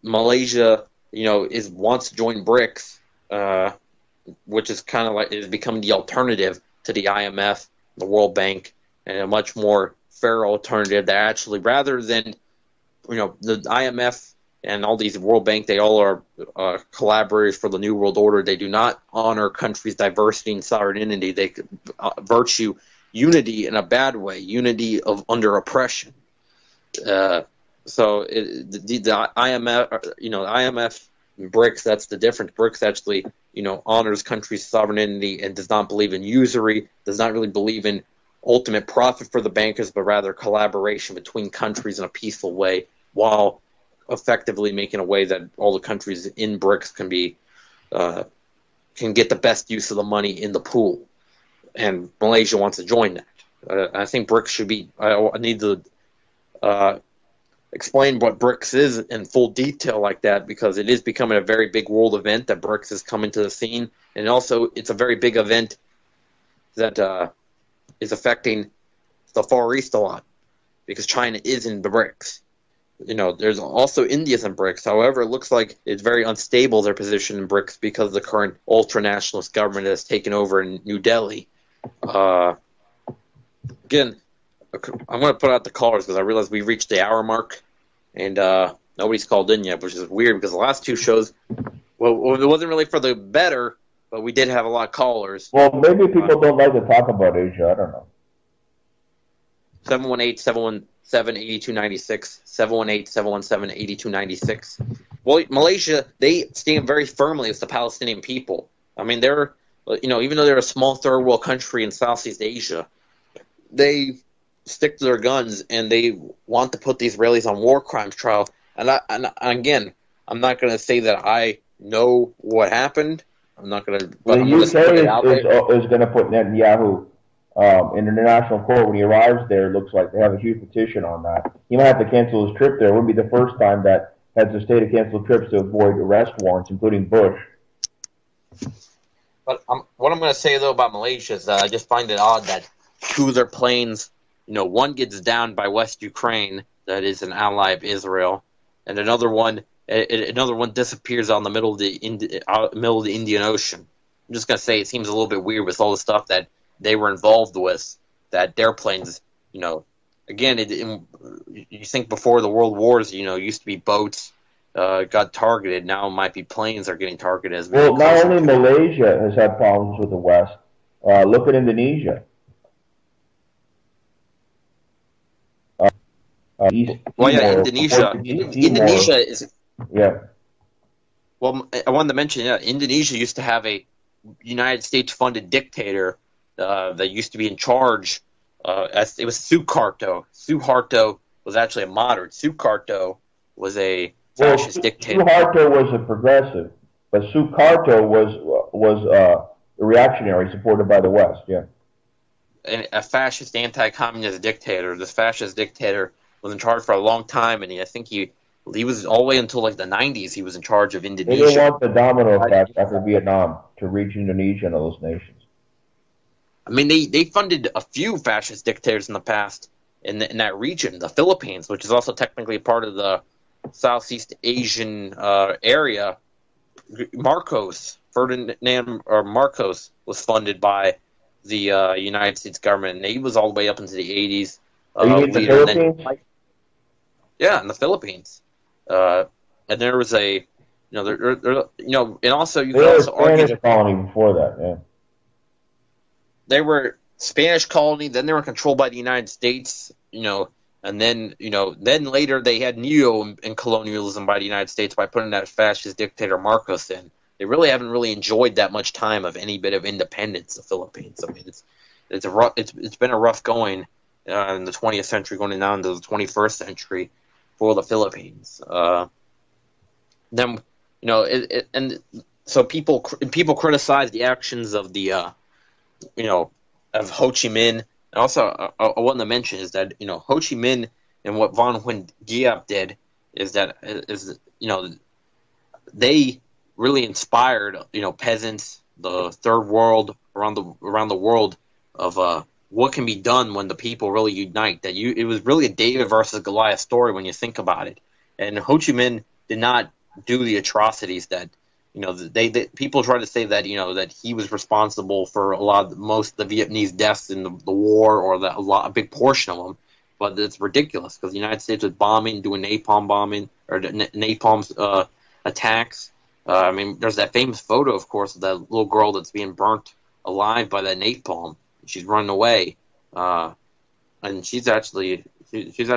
Malaysia, wants to join BRICS, which is kind of like is becoming the alternative to the IMF, the World Bank, and a much more fair alternative that actually, rather than the IMF and all these World Bank, they all are collaborators for the New World Order. They do not honor countries' diversity and sovereignty. They virtue unity in a bad way, unity of under oppression. So the IMF, IMF and BRICS, that's the difference. BRICS actually, honors countries' sovereignty and does not believe in usury, does not really believe in ultimate profit for the bankers, but rather collaboration between countries in a peaceful way, while effectively making a way that all the countries in BRICS can get the best use of the money in the pool. And Malaysia wants to join that. I think BRICS should be. I need to explain what BRICS is in full detail like that, because it is becoming a very big world event that BRICS is coming to the scene, and also it's a very big event that is affecting the Far East a lot, because China is in the BRICS. There's also India's in BRICS. However, it looks like it's very unstable, their position in BRICS, because of the current ultra-nationalist government that has taken over in New Delhi. Again, I'm going to put out the callers because I realize we reached the hour mark, and nobody's called in yet, which is weird because the last two shows, well, it wasn't really for the better, but we did have a lot of callers. Well, maybe people don't like to talk about Asia. I don't know. 718-717-8296, 718-717-8296. Well, Malaysia, they stand very firmly with the Palestinian people. I mean, they're, even though they're a small third world country in Southeast Asia, they stick to their guns and they want to put the Israelis on war crimes trial. And again, I'm not going to say that I know what happened. I'm not going to. The UK is going to put Netanyahu in international court when he arrives there. It looks like they have a huge petition on that. He might have to cancel his trip there. It wouldn't be the first time that heads of state have canceled trips to avoid arrest warrants, including Bush. But what I'm going to say, though, about Malaysia is that I just find it odd that two of their planes, one gets downed by West Ukraine, that is an ally of Israel, and another one disappears out in the middle of the Indian Ocean. I'm just going to say it seems a little bit weird with all the stuff that they were involved with, that their planes, again, you think before the World Wars, used to be boats got targeted. Now it might be planes are getting targeted as well. Well, not only Malaysia has had problems with the West. Look at Indonesia. Indonesia. Indonesia is. Yeah. Well, I wanted to mention, Indonesia used to have a United States-funded dictator that used to be in charge. It was Suharto. Suharto was actually a moderate. Suharto was a fascist dictator. Suharto was a progressive, but Suharto was a reactionary supported by the West. Yeah. And a fascist, anti-communist dictator. This fascist dictator was in charge for a long time, and I think he was all the way until like the 90s. He was in charge of Indonesia. They didn't want the domino effect after Vietnam to reach Indonesia and those nations. I mean, they funded a few fascist dictators in the past in that region, the Philippines, which is also technically part of the Southeast Asian area. Ferdinand Marcos was funded by the United States government, and he was all the way up into the 80s. In the Philippines? Yeah, in the Philippines. And there was a, and also you can also argue Spanish colony before that. Yeah. They were Spanish colony, then they were controlled by the United States, and then, then later they had and colonialism by the United States by putting that fascist dictator Marcos in. They really haven't really enjoyed that much time of any bit of independence, the Philippines. I mean, it's been a rough going in the 20th century, going down into the 21st century for the Philippines. So people criticize the actions of the of Ho Chi Minh. And also, I wanted to mention is that Ho Chi Minh and what Von Nguyen Giap did is they really inspired peasants, the third world around the world of what can be done when the people really unite. It was really a David versus Goliath story when you think about it. And Ho Chi Minh did not do the atrocities that, people try to say that, that he was responsible for most of the Vietnamese deaths in the war, or a big portion of them. But it's ridiculous because the United States was doing napalm bombing, or napalm attacks. There's that famous photo, of course, of that little girl that's being burnt alive by that napalm. She's running away, and she's actually she's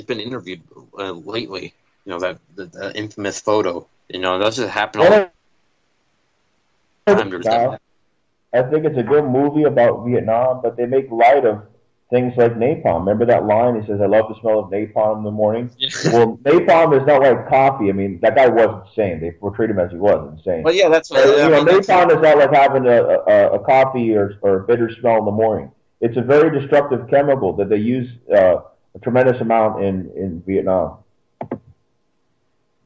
been interviewed lately. That the infamous photo. That's just happened all the time. I think it's a good movie about Vietnam, but they make light of things like napalm. Remember that line? He says, "I love the smell of napalm in the morning." Well, napalm is not like coffee. I mean, that guy wasn't insane. They portrayed him as he was insane. But yeah, that's napalm is not like having a coffee or a bitter smell in the morning. It's a very destructive chemical that they use a tremendous amount in Vietnam.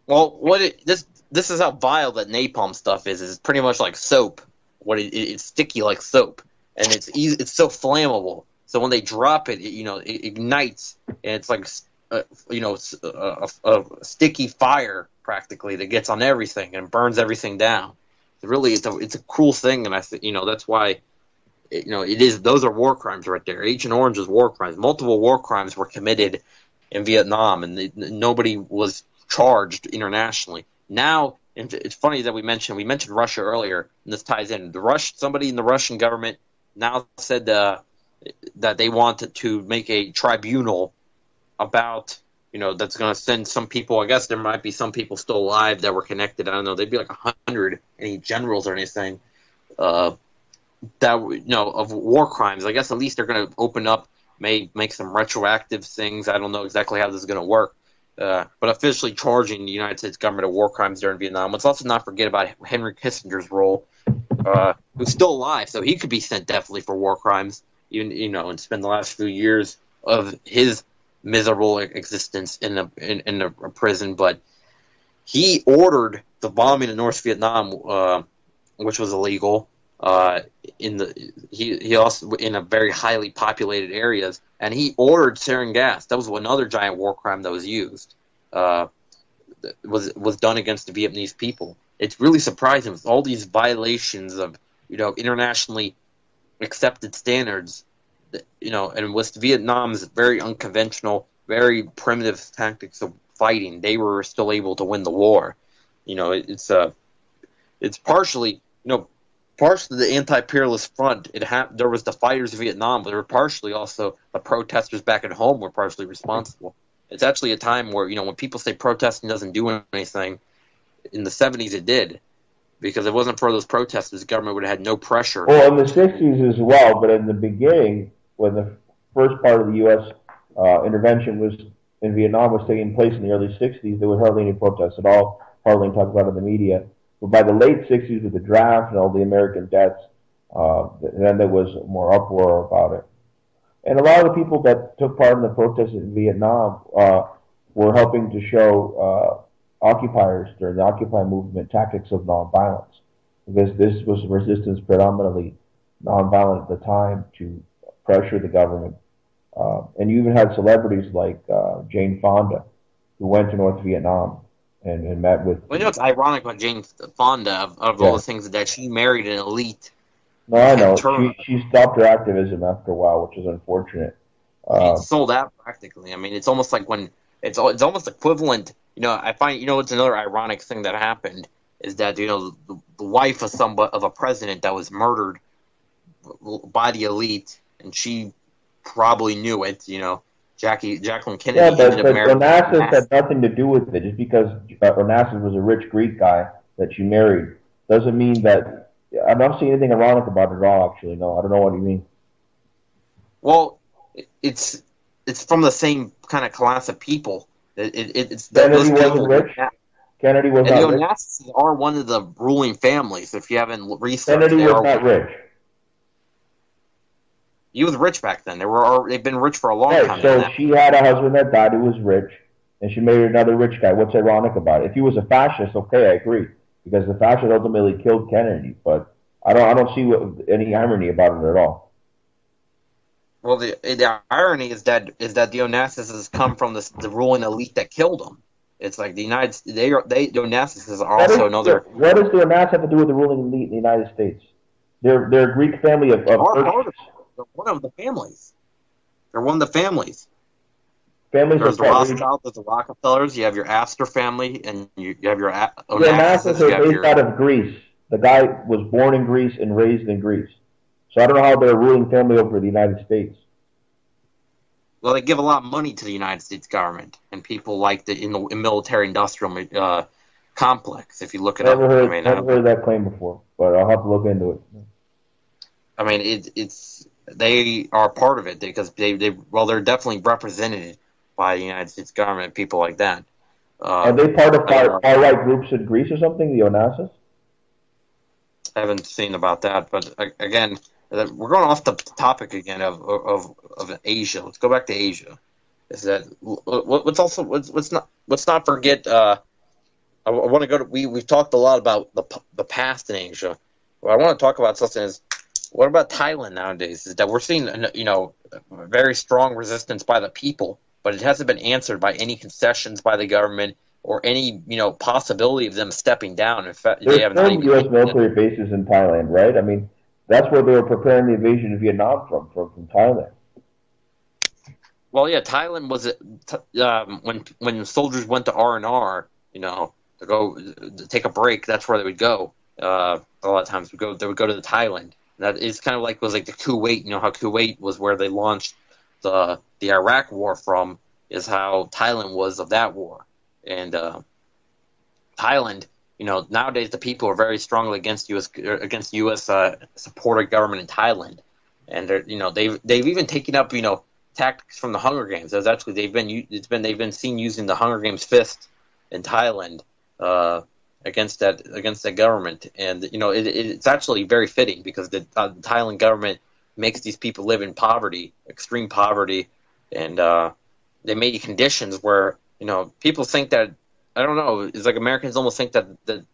Well, this is how vile that napalm stuff is. It's pretty much like soap. It's sticky like soap, and it's so flammable. So when they drop it, it ignites, and it's like a sticky fire practically that gets on everything and burns everything down. It's a cruel thing, and that's why it is. Those are war crimes right there. Agent Orange is war crimes. Multiple war crimes were committed in Vietnam, and nobody was charged internationally. Now, and it's funny that we mentioned Russia earlier, and this ties in. Somebody in the Russian government now said that they wanted to make a tribunal about, that's going to send some people. I guess there might be some people still alive that were connected. I don't know. They'd be like 100, any generals or anything, of war crimes. I guess at least they're going to open up, make some retroactive things. I don't know exactly how this is going to work. But officially charging the United States government of war crimes during Vietnam. Let's also not forget about Henry Kissinger's role, who's still alive, so he could be sent definitely for war crimes, even and spend the last few years of his miserable existence in a prison. But he ordered the bombing of North Vietnam, which was illegal. He also in a very highly populated areas, and he ordered sarin gas. That was another giant war crime that was used. Was done against the Vietnamese people. It's really surprising with all these violations of internationally accepted standards. And with Vietnam's very unconventional, very primitive tactics of fighting, they were still able to win the war. It's partially partially the anti-imperialist front. There was the fighters of Vietnam, but there were partially also the protesters back at home were partially responsible. It's actually a time where, when people say protesting doesn't do anything, in the 70s it did. Because if it wasn't for those protesters, the government would have had no pressure. Well, in the 60s as well, but in the beginning, when the first part of the U.S. Intervention was in Vietnam was taking place in the early 60s, there was hardly any protests at all, hardly any talk about it in the media. But by the late 60s, with the draft and all the American deaths, then there was more uproar about it. And a lot of the people that took part in the protests in Vietnam were helping to show occupiers during the Occupy movement tactics of nonviolence, because this was resistance predominantly nonviolent at the time to pressure the government. And you even had celebrities like Jane Fonda, who went to North Vietnam and met with... Well, it's ironic when Jane Fonda, of all the things that she married an elite. No, I know. She stopped her activism after a while, which is unfortunate. She sold out practically. I mean, it's almost like when... It's almost equivalent... I find, it's another ironic thing that happened is that, the wife of a president that was murdered by the elite, and she probably knew it, Jacqueline Kennedy. Yeah, but Onassis had nothing to do with it. Just because Onassis was a rich Greek guy that she married doesn't mean that... I'm not seeing anything ironic about it at all, actually. No, I don't know what you mean. Well, it's from the same kind of class of people. It's Kennedy wasn't rich. Kennedy was not rich. Onassis are one of the ruling families. If you haven't researched, Kennedy was not rich. He was rich back then. They've been rich for a long time. So she had a husband that died who was rich, and she married another rich guy. What's ironic about it? If he was a fascist, okay, I agree, because the fascists ultimately killed Kennedy. But I don't see any irony about it at all. Well, the irony is that the Onassis come from the ruling elite that killed them. It's like the the Onassis are also another. What does the Onassis have to do with the ruling elite in the United States? They're a Greek family of They're one of the families. They're one of the families. There's the Rothschilds, there's the Rockefellers. You have your Astor family, and you have your Onassis. They're based out of Greece. The guy was born in Greece and raised in Greece. So I don't know how they're a ruling family over the United States. Well, they give a lot of money to the United States government and people like in the military-industrial complex. If you look it up, Never heard that claim before, but I'll have to look into it. I mean, they are part of it because they're definitely represented by the United States government, people like that. Are they part of far-right groups in Greece or something, the Onassis? I haven't seen about that, but again, we're going off the topic again of Asia. Let's go back to Asia. Is that let's not forget? I want to go to. We've talked a lot about the past in Asia. What I want to talk about something is what about Thailand nowadays? Is that we're seeing very strong resistance by the people, but it hasn't been answered by any concessions by the government or any possibility of them stepping down. In fact, they have no U.S. military bases in Thailand, right? I mean, that's where they were preparing the invasion of Vietnam from Thailand. Well, yeah, Thailand was when soldiers went to R&R, to go to take a break. That's where they would go. A lot of times they would go to the Thailand. That is kind of like the Kuwait. You know how Kuwait was where they launched the Iraq War from. Is how Thailand was of that war. And Thailand, nowadays the people are very strongly against U.S. supported government in Thailand, and they've even taken up tactics from the Hunger Games. There's actually they've been seen using the Hunger Games fist in Thailand against that government, and it's actually very fitting because the Thailand government makes these people live in poverty, extreme poverty, and they made conditions where. People think that, I don't know, it's like Americans almost think that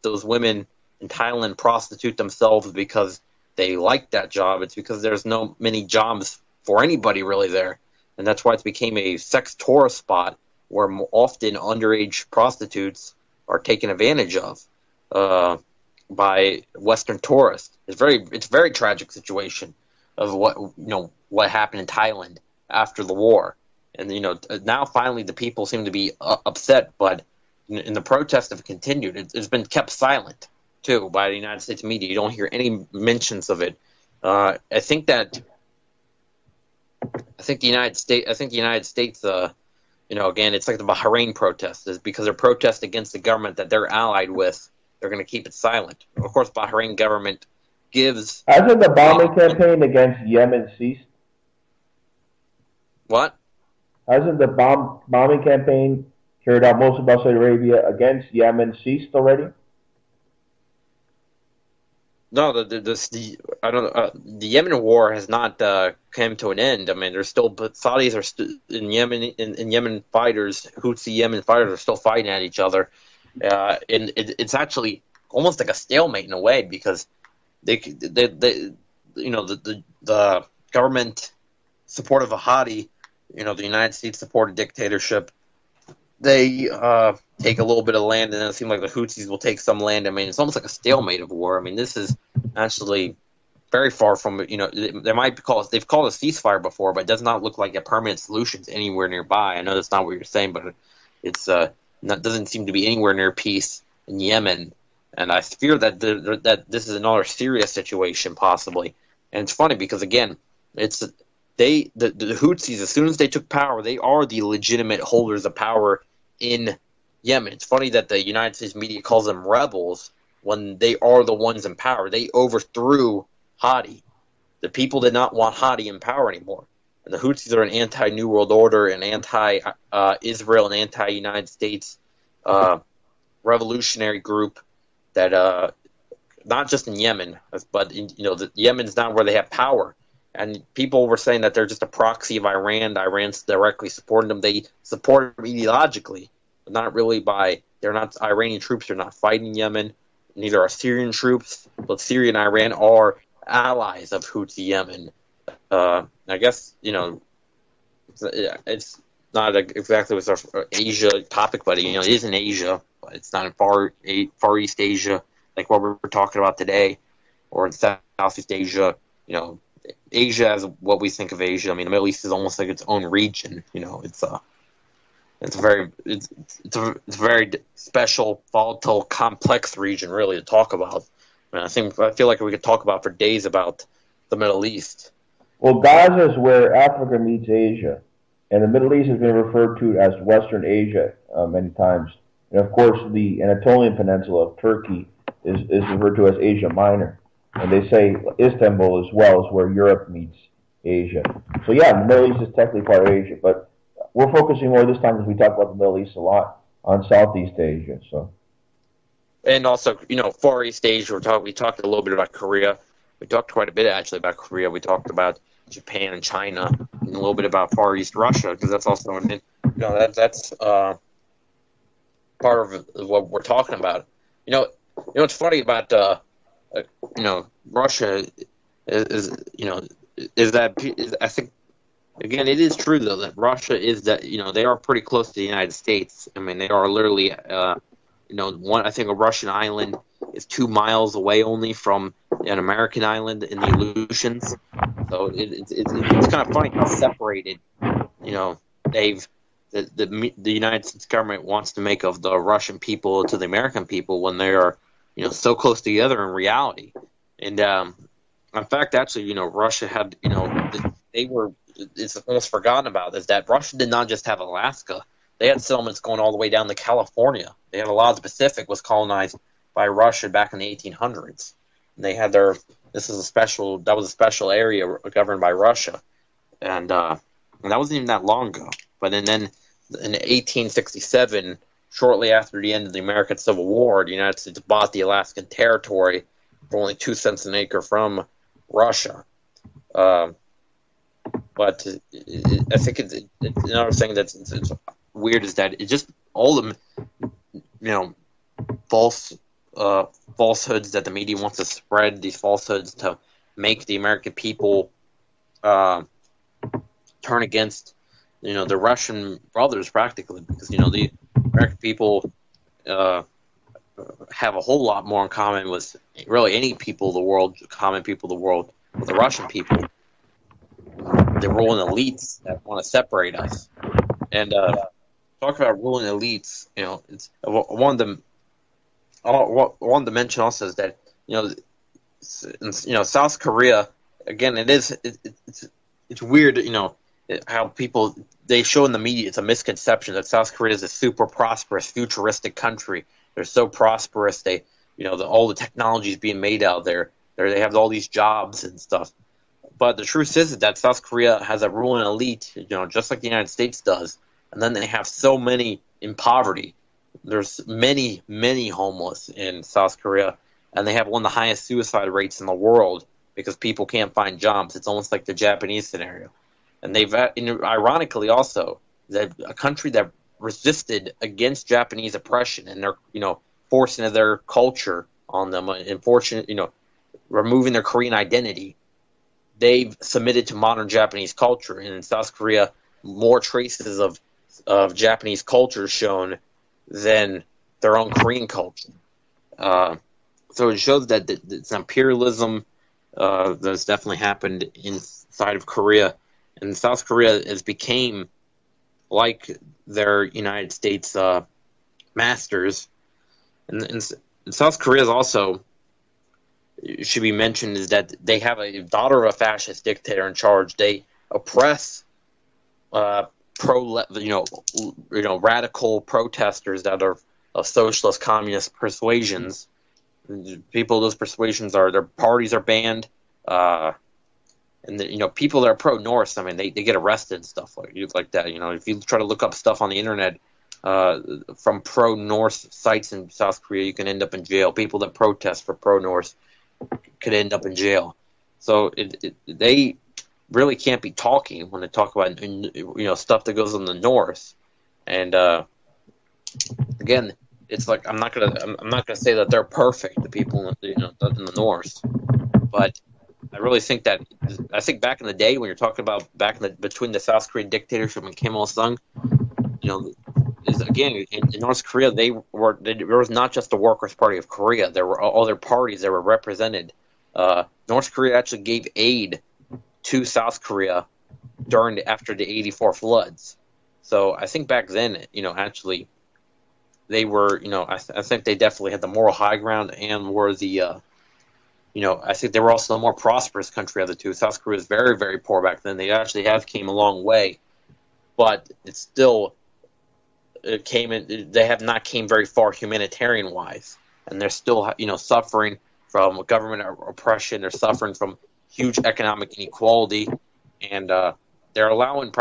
those women in Thailand prostitute themselves because they like that job. It's because there's no many jobs for anybody really there. And that's why it became a sex tourist spot where often underage prostitutes are taken advantage of by Western tourists. It's a very tragic situation of what happened in Thailand after the war. And, now finally the people seem to be upset, but in the protests have continued. It's been kept silent, too, by the United States media. You don't hear any mentions of it. I think the United States, again, it's like the Bahrain protests, is because they're protest against the government that they're allied with. They're going to keep it silent. Of course, Bahrain government gives... Hasn't the bombing campaign against Yemen ceased? What? Hasn't the bombing campaign carried out mostly by Saudi Arabia against Yemen ceased already? No, the Yemen war has not come to an end. I mean, there's still, but Saudis are in Yemen, in Yemen fighters, Houthi Yemen fighters are still fighting at each other, and it's actually almost like a stalemate in a way because the government supportive of Hadi. The United States supported dictatorship. They take a little bit of land, and then it seems like the Houthis will take some land. I mean, it's almost like a stalemate of war. I mean, this is actually very far from they've called a ceasefire before, but it does not look like a permanent solution anywhere nearby. I know that's not what you're saying, but it's doesn't seem to be anywhere near peace in Yemen, and I fear that that this is another serious situation possibly. And it's funny because again, the Houthis, as soon as they took power, they are the legitimate holders of power in Yemen. It's funny that the United States media calls them rebels when they are the ones in power. They overthrew Hadi. The people did not want Hadi in power anymore. And the Houthis are an anti-New World Order, an anti-Israel, an anti-United States revolutionary group that not just in Yemen, but Yemen's not where they have power. And people were saying that they're just a proxy of Iran. Iran's directly supporting them. They support them ideologically, but not really they're not Iranian troops. They're not fighting Yemen. Neither are Syrian troops. But Syria and Iran are allies of Houthi Yemen. I guess it's not exactly what's our Asia topic, but it is in Asia, but it's not in Far East Asia like what we're talking about today, or in Southeast Asia. Asia as what we think of Asia. I mean, the Middle East is almost like its own region. It's a very special, volatile, complex region, really, to talk about. I feel like we could talk about for days about the Middle East. Well, Gaza is where Africa meets Asia, and the Middle East has been referred to as Western Asia many times. And of course, the Anatolian Peninsula of Turkey is referred to as Asia Minor. And they say Istanbul as well is where Europe meets Asia. So yeah, the Middle East is technically part of Asia, but we're focusing more this time because we talk about the Middle East a lot on Southeast Asia. So, and also, Far East Asia. We talked a little bit about Korea. We talked quite a bit actually about Korea. We talked about Japan and China, and a little bit about Far East Russia, because that's also that's part of what we're talking about. What's funny about Russia is that I think, again, it is true though that Russia is that they are pretty close to the United States. I mean, they are literally I think a Russian island is 2 miles away only from an American island in the Aleutians. So it's kind of funny how separated the United States government wants to make of the Russian people to the American people when they are so close together in reality. And in fact, actually, Russia had it's almost forgotten about is that Russia did not just have Alaska. They had settlements going all the way down to California. They had a lot of the Pacific was colonized by Russia back in the 1800s. And they had that was a special area governed by Russia. And that wasn't even that long ago. But then in 1867, shortly after the end of the American Civil War, the United States bought the Alaskan Territory for only 2 cents an acre from Russia. But I think it's another thing that's it's weird is that it just all the falsehoods that the media wants to spread, these falsehoods to make the American people turn against the Russian brothers practically, because the American people have a whole lot more in common with really any people of the world, common people of the world, with the Russian people. The ruling elites that want to separate us. And talk about ruling elites, it's one to mention also is that South Korea, again, it's weird, how people they show in the media it's a misconception that South Korea is a super prosperous, futuristic country. They're so prosperous. They, all the technology is being made out there. They have all these jobs and stuff. But the truth is that South Korea has a ruling elite, just like the United States does. And then they have so many in poverty. There's many, many homeless in South Korea, and they have one of the highest suicide rates in the world because people can't find jobs. It's almost like the Japanese scenario. And they've, ironically also, a country that resisted against Japanese oppression and they're, forcing their culture on them and removing their Korean identity. They've submitted to modern Japanese culture, and in South Korea, more traces of Japanese culture shown than their own Korean culture. So it shows that it's imperialism that's definitely happened inside of Korea, and South Korea has became like their United States masters. And South Korea is also, it should be mentioned, is that they have a daughter of a fascist dictator in charge. They oppress radical protesters that are of socialist communist persuasions. People of those persuasions their parties are banned, and people that are pro-North, I mean, they get arrested and stuff like that. If you try to look up stuff on the internet from pro-North sites in South Korea, you can end up in jail. People that protest for pro-North could end up in jail. So they really can't be talking when they talk about stuff that goes in the North. And again, it's like I'm not gonna say that they're perfect, the people in the North, but I really think that back in the day when you're talking about between the South Korean dictatorship and Kim Il Sung, again in North Korea there was not just the Workers' Party of Korea. There were other parties that were represented. North Korea actually gave aid to South Korea after the '84 floods. So I think back then, actually, they were, I think they definitely had the moral high ground and were the, I think they were also the more prosperous country of the two. South Korea was very, very poor back then. They actually have came a long way, but it's still, they have not came very far humanitarian wise, and they're still, suffering from government oppression. They're suffering from huge economic inequality, and they're allowing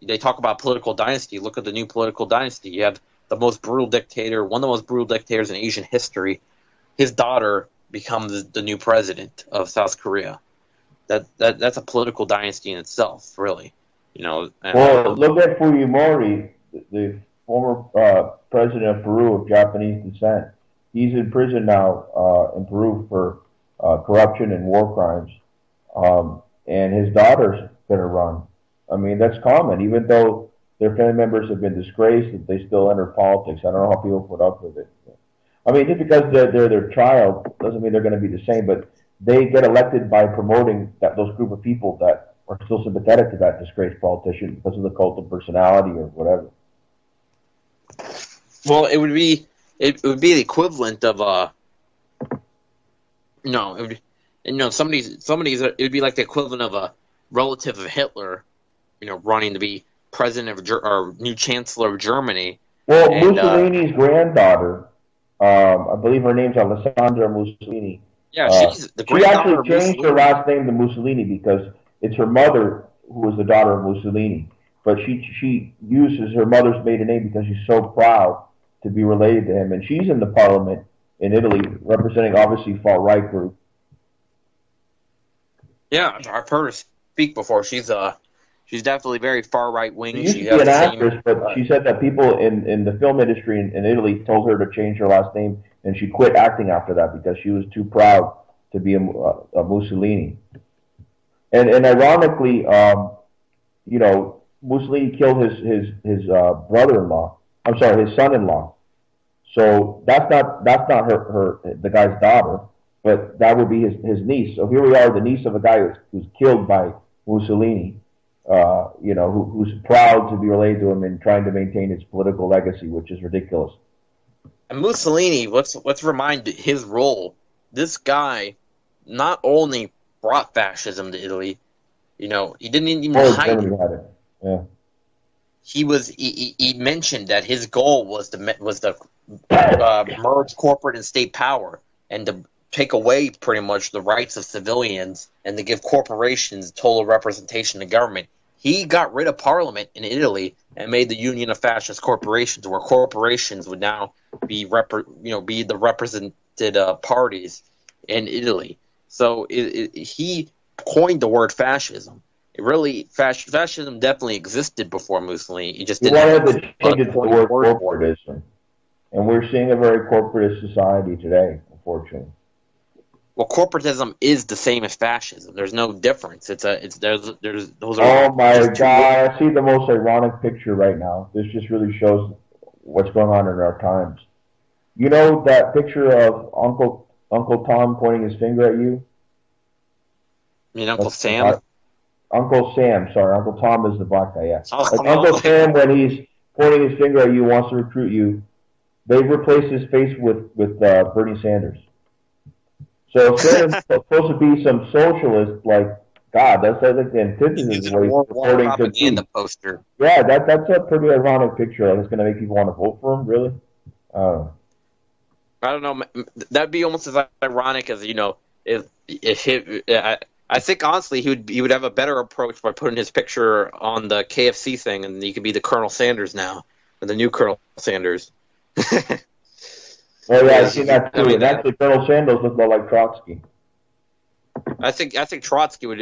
they talk about political dynasty. Look at the new political dynasty. You have the most brutal dictator, one of the most brutal dictators in Asian history. His daughter becomes the new president of South Korea. That's a political dynasty in itself, really. Well, look at Fujimori, the former president of Peru of Japanese descent. He's in prison now in Peru for corruption and war crimes, and his daughter's going to run. I mean, that's common. Even though their family members have been disgraced, they still enter politics. I don't know how people put up with it. I mean, just because they're their child doesn't mean they're going to be the same, but they get elected by promoting those group of people that are still sympathetic to that disgraced politician because of the cult of personality or whatever. Well, it would be the equivalent of it would be like the equivalent of a relative of Hitler, running to be president of or new chancellor of Germany. Well, Mussolini's granddaughter, I believe her name's Alessandra Mussolini. Yeah, she's the granddaughter of Mussolini. She actually changed her last name to Mussolini because it's her mother who was the daughter of Mussolini. But she uses her mother's maiden name because she's so proud to be related to him. And she's in the parliament in Italy, representing obviously far-right group. Yeah, I've heard her speak before. She's definitely very far-right wing. She used to be an actress, but she said that people in the film industry in Italy told her to change her last name, and she quit acting after that because she was too proud to be a Mussolini. And ironically, Mussolini killed his brother-in-law. I'm sorry, his son-in-law. So that's not the guy's daughter, but that would be his niece. So here we are, the niece of a guy who's killed by Mussolini. Who's proud to be related to him and trying to maintain his political legacy, which is ridiculous. And Mussolini, let's remind his role. This guy not only brought fascism to Italy, he didn't even hide it. Yeah. He mentioned that his goal was to merge corporate and state power and to take away pretty much the rights of civilians and to give corporations total representation in government. He got rid of parliament in Italy and made the Union of Fascist Corporations, where corporations would now be the represented parties in Italy. So he coined the word fascism. Fascism definitely existed before Mussolini. He just didn't wanted to change it to the word corporatism, and we're seeing a very corporatist society today, unfortunately. Well, corporatism is the same as fascism. There's no difference. Those are. Oh my God! I see the most ironic picture right now. This just really shows what's going on in our times. You know that picture of Uncle Tom pointing his finger at you? You mean Uncle Sam? Uncle Sam. Sorry, Uncle Tom is the black guy. Yeah. Oh, like Uncle Sam, when he's pointing his finger at you, wants to recruit you. They replaced his face with Bernie Sanders. So Sam's supposed to be some socialist, like God. That's like the antithesis of what he's purporting to be. Poster. Yeah, that's a pretty ironic picture. Like it's going to make people want to vote for him. Really? I don't know. That'd be almost as ironic as I think honestly he would have a better approach by putting his picture on the KFC thing, and he could be the Colonel Sanders now, or the new Colonel Sanders. Well, yeah, I've seen that too. And actually, Colonel Sanders looked more like Trotsky. I think Trotsky would.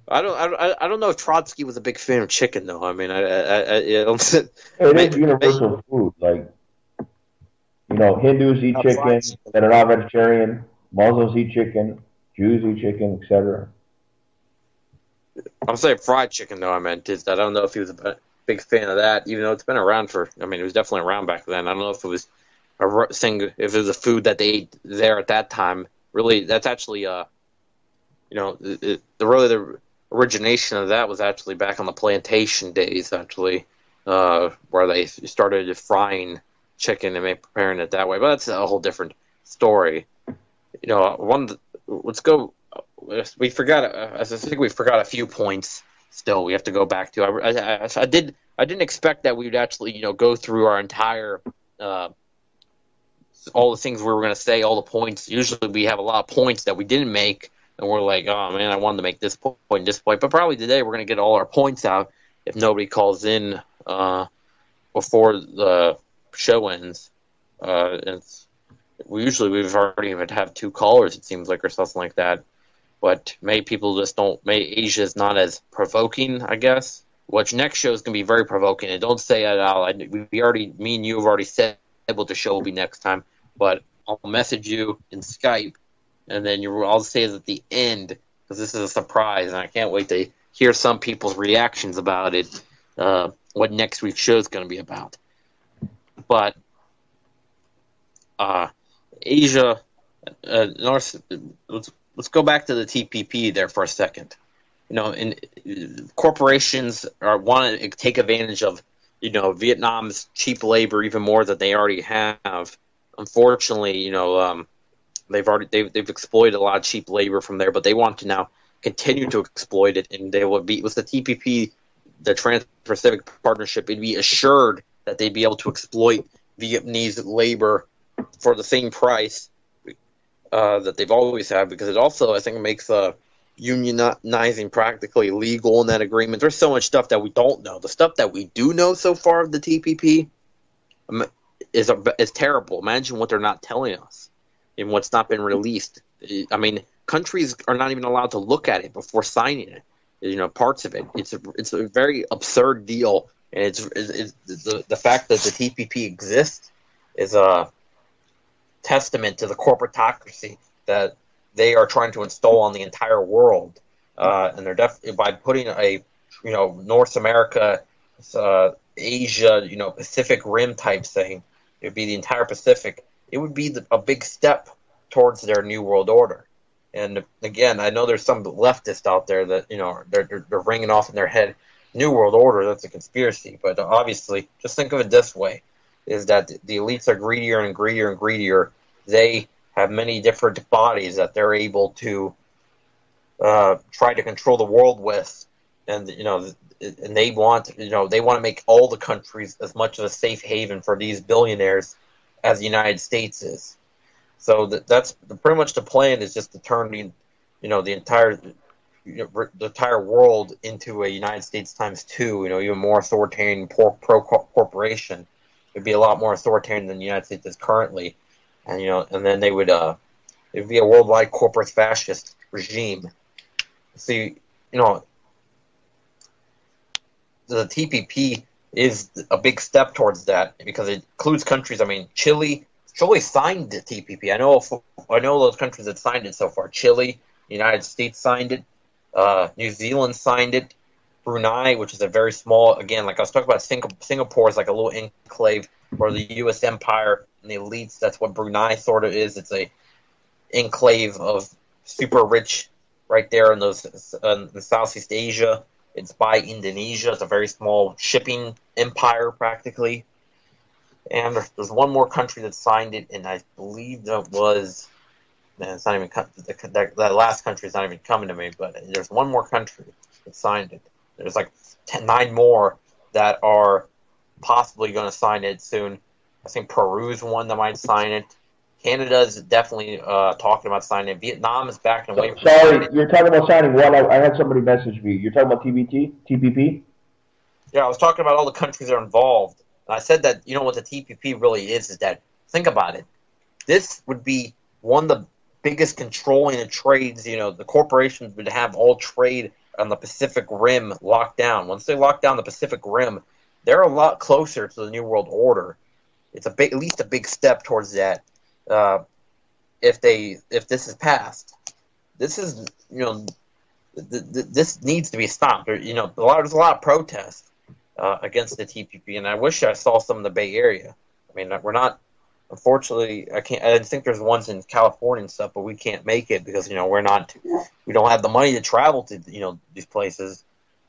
I don't know if Trotsky was a big fan of chicken, though. I mean, it is universal food. Like, Hindus eat chicken that are not vegetarian. Muslims eat chicken. Jews eat chicken, etc. I'm saying fried chicken, though. I meant is that I don't know if he was a big fan of that, even though it's been around for. I mean, it was definitely around back then. I don't know if it was if it was a food that they ate there at that time. Really, that's actually the origination of that was actually back on the plantation days, actually, where they started frying chicken and preparing it that way. But that's a whole different story. Let's go. We forgot. I think we forgot a few points. Still, we have to go back to. I didn't expect that we would actually, go through our entire all the things we were going to say, all the points. Usually, we have a lot of points that we didn't make, and we're like, oh man, I wanted to make this point and this point. But probably today we're going to get all our points out if nobody calls in before the show ends. We've already even have 2 callers, it seems like, or something like that. But maybe people just don't. Maybe Asia is not as provoking, I guess. Which next show is going to be very provoking. And don't say it out. Me and you have already said what the show will be next time. But I'll message you in Skype, and then I'll say it at the end because this is a surprise, and I can't wait to hear some people's reactions about it. What next week's show is going to be about. But Asia, let's go back to the TPP there for a second. Corporations want to take advantage of, Vietnam's cheap labor even more than they already have. Unfortunately, they've exploited a lot of cheap labor from there, but they want to now continue to exploit it, and they will be with the TPP, the Trans-Pacific Partnership. It'd be assured that they'd be able to exploit Vietnamese labor for the same price that they've always had, because it also, I think, makes unionizing practically legal in that agreement. There's so much stuff that we don't know. The stuff that we do know so far of the TPP is terrible. Imagine what they're not telling us and what's not been released. I mean, countries are not even allowed to look at it before signing it. Parts of it. It's a very absurd deal, and it's the fact that the TPP exists is a testament to the corporatocracy that they are trying to install on the entire world, and they're definitely by putting a North America, Asia, Pacific Rim type thing. It would be the entire Pacific. It would be a big step towards their New World Order. And again, I know there's some leftists out there that they're ringing off in their head, New World Order, that's a conspiracy. But obviously, just think of it this way: is that the elites are greedier and greedier and greedier. They have many different bodies that they're able to try to control the world with, and and they want to make all the countries as much of a safe haven for these billionaires as the United States is. So that's pretty much the plan, is just to turn the entire world into a United States times 2. Even more authoritarian, pro corporation. It'd be a lot more authoritarian than the United States is currently, and and then they would it'd be a worldwide corporate fascist regime. See, the TPP is a big step towards that because it includes countries. I mean, Chile signed the TPP. I know those countries that signed it so far. Chile, the United States signed it. New Zealand signed it. Brunei, which is a very small, again, like I was talking about, Singapore is like a little enclave for the U.S. empire and the elites. That's what Brunei sort of is. It's a enclave of super rich right there in Southeast Asia. It's by Indonesia. It's a very small shipping empire, practically. And there's one more country that signed it, and I believe that was. It's not even that last country is not even coming to me, but there's one more country that signed it. There's like 9 more that are possibly going to sign it soon. I think Peru's one that might sign it. Canada is definitely talking about signing it. Vietnam is backing away from Sorry, you're talking about signing what? I had somebody message me. You're talking about TPP? Yeah, I was talking about all the countries that are involved. And I said that, what the TPP really is that, think about it. This would be one of the biggest controlling of trades. The corporations would have all trade on the Pacific Rim locked down. Once they lock down the Pacific Rim, they're a lot closer to the New World Order. It's at least a big step towards that. If this is passed, this is this needs to be stopped. There's a lot of protests against the TPP, and I wish I saw some in the Bay Area. I mean, we're not. Unfortunately, I can't. I think there's ones in California and stuff, but we can't make it because we don't have the money to travel to these places.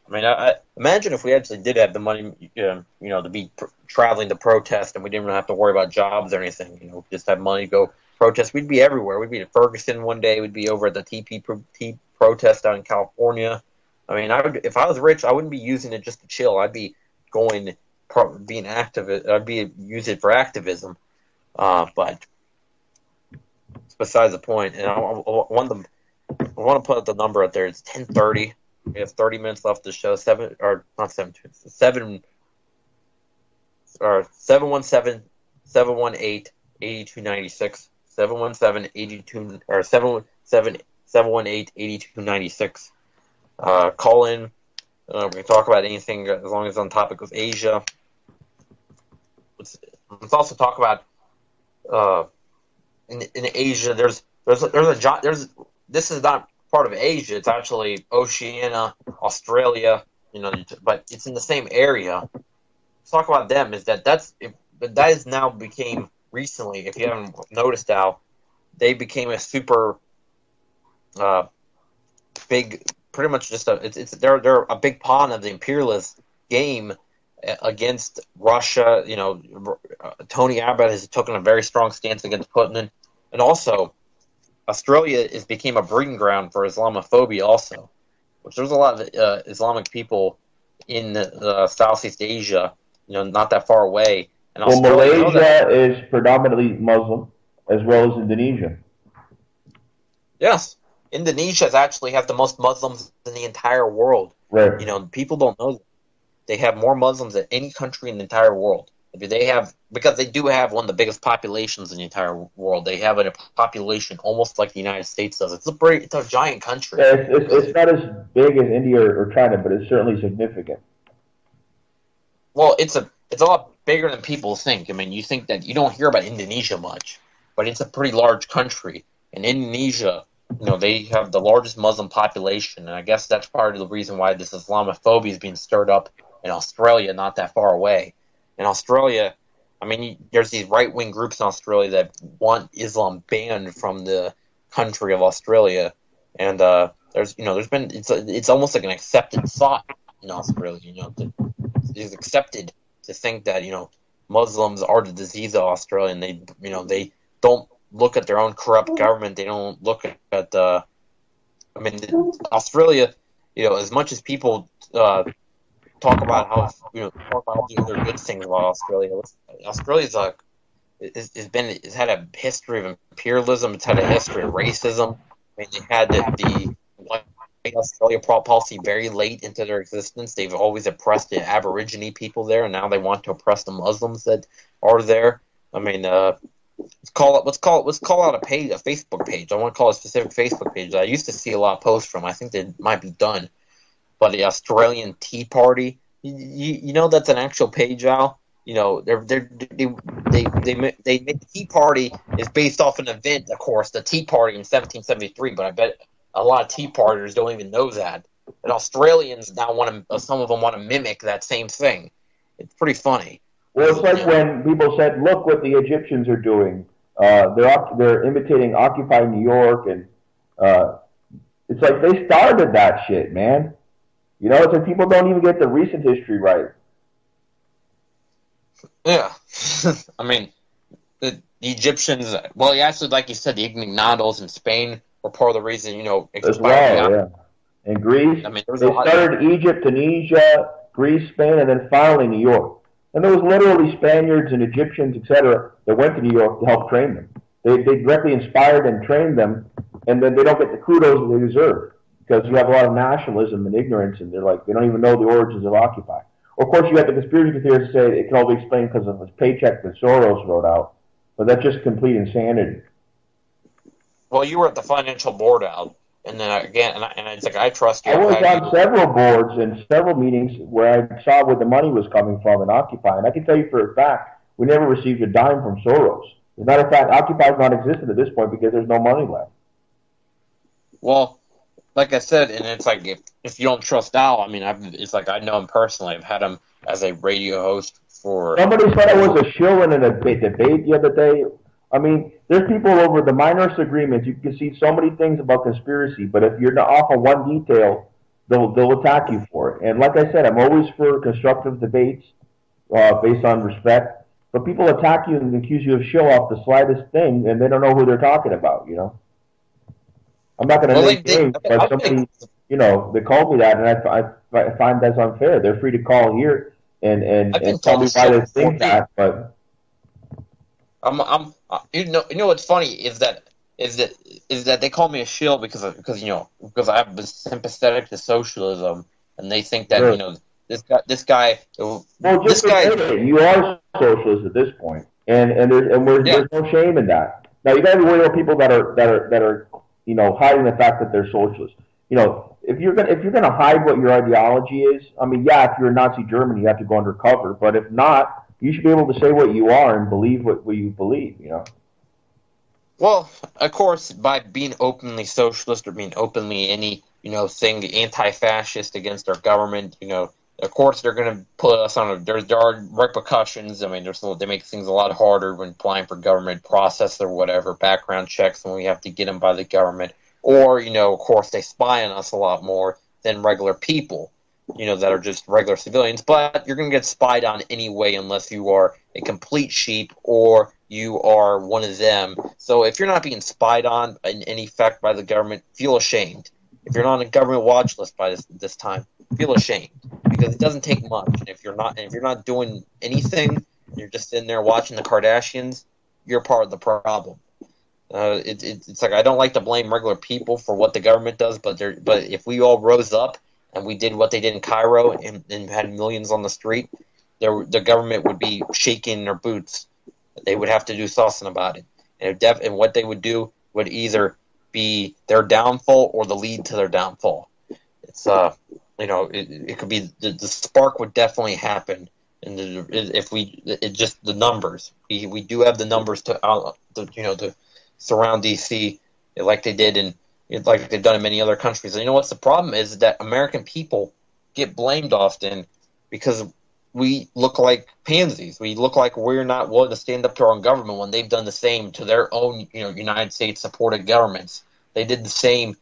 I mean, I imagine if we actually did have the money, to be traveling to protest, and we didn't have to worry about jobs or anything. Just have money to go protest. We'd be everywhere. We'd be at Ferguson one day. We'd be over at the TP protest out in California. I mean, if I was rich, I wouldn't be using it just to chill. I'd be being active. I'd be use it for activism. But it's besides the point. And I want to put the number out there. It's 10:30. We have 30 minutes left to show. 717 718 8296. 717 or 718 8296. Call in. We can talk about anything as long as it's on topic of Asia. Let's also talk about in Asia. There's this is not part of Asia. It's actually Oceania, Australia. But it's in the same area. Let's talk about them. That has now became recently. If you haven't noticed, how they became a super big. Pretty much just they're a big pawn of the imperialist game against Russia. Tony Abbott has taken a very strong stance against Putin, and also Australia became a breeding ground for Islamophobia. Also, which there's a lot of Islamic people in Southeast Asia, not that far away. And Malaysia is predominantly Muslim, as well as Indonesia. Yes. Indonesia actually has the most Muslims in the entire world. Right. People don't know that. They have more Muslims than any country in the entire world. Because they do have one of the biggest populations in the entire world. They have a population almost like the United States does. It's a giant country. Yeah, it's not as big as India or China, but it's certainly significant. Well, it's a lot bigger than people think. I mean, you think that you don't hear about Indonesia much, but it's a pretty large country. And Indonesia, they have the largest Muslim population, and I guess that's part of the reason why this Islamophobia is being stirred up in Australia, not that far away. In Australia, I mean, there's these right-wing groups in Australia that want Islam banned from the country of Australia, and there's been it's almost like an accepted thought in Australia. It's accepted to think that Muslims are the disease of Australia, and they don't look at their own corrupt government. They don't look at Australia. As much as people talk about how the other good things about Australia. Australia's has had a history of imperialism. It's had a history of racism. I mean, they had the White Australia policy very late into their existence. They've always oppressed the Aborigine people there, and now they want to oppress the Muslims that are there. I mean, let's call out a Facebook page. I want to call it a specific Facebook page. I used to see a lot of posts from. I think they might be done. But the Australian Tea Party, that's an actual page, Al. They made the Tea Party is based off an event, of course, the Tea Party in 1773. But I bet a lot of Tea Partiers don't even know that. And Australians now some of them want to mimic that same thing. It's pretty funny. Well, it's like when people said, "Look what the Egyptians are doing. They're imitating Occupy New York," and it's like they started that shit, man. It's like people don't even get the recent history right. Yeah. I mean, the Egyptians, well, actually, like you said, the Ignados in Spain were part of the reason, as well, yeah. And Greece, they started Egypt, Tunisia, Greece, Spain, and then finally New York. And there was literally Spaniards and Egyptians, etc., that went to New York to help train them. They directly inspired and trained them, and then they don't get the kudos that they deserve. Because you have a lot of nationalism and ignorance, and they don't even know the origins of Occupy. Of course, you have the conspiracy theorists say it can all be explained because of this paycheck that Soros wrote out, but that's just complete insanity. Well, you were at the financial board, Al, and then again, and it's like I trust you. I was on several boards and several meetings where I saw where the money was coming from in Occupy, and I can tell you for a fact we never received a dime from Soros. As a matter of fact, Occupy is non-existent at this point because there's no money left. Well, like I said, and it's like if you don't trust Al, I mean, it's like I know him personally. I've had him as a radio host for. Somebody said I was a shill in a debate the other day. I mean, there's people over the minorist agreements. You can see so many things about conspiracy, but if you're not off on one detail, they'll attack you for it. And like I said, I'm always for constructive debates based on respect. But people attack you and accuse you of shill off the slightest thing, and they don't know who they're talking about. You know, I'm not going to name names, but somebody, you know, they called me that, and I find that's unfair. They're free to call here and tell me why they think that, but. You know what's funny is that they call me a shill because I have been sympathetic to socialism, and they think that this guy. Well, just you are socialist at this point, and there's no shame in that. Now you got to be worried about people that are hiding the fact that they're socialists. You know, if you're gonna hide what your ideology is, I mean, yeah, if you're in Nazi Germany, you have to go undercover, but if not. You should be able to say what you are and believe what you believe, you know? Well, of course, by being openly socialist or being openly any, thing anti-fascist against our government, of course they're going to put us on there are repercussions. I mean, they make things a lot harder when applying for government process or whatever, background checks when we have to get them by the government. Or, of course, they spy on us a lot more than regular people. That are just regular civilians, but you're going to get spied on anyway unless you are a complete sheep or you are one of them. So if you're not being spied on in any effect by the government, feel ashamed. If you're not on a government watch list by this time, feel ashamed because it doesn't take much. And if you're not doing anything, you're just sitting there watching the Kardashians, you're part of the problem. It's like I don't like to blame regular people for what the government does, but if we all rose up and we did what they did in Cairo and had millions on the street, the government would be shaking their boots. They would have to do something about it. And what they would do would either be their downfall or the lead to their downfall. It's it could be the spark would definitely happen. And just the numbers. We do have the numbers to surround DC like they did like they've done in many other countries. And what's the problem is that American people get blamed often because we look like pansies. We look like we're not willing to stand up to our own government when they've done the same to their own, United States-supported governments. They did the same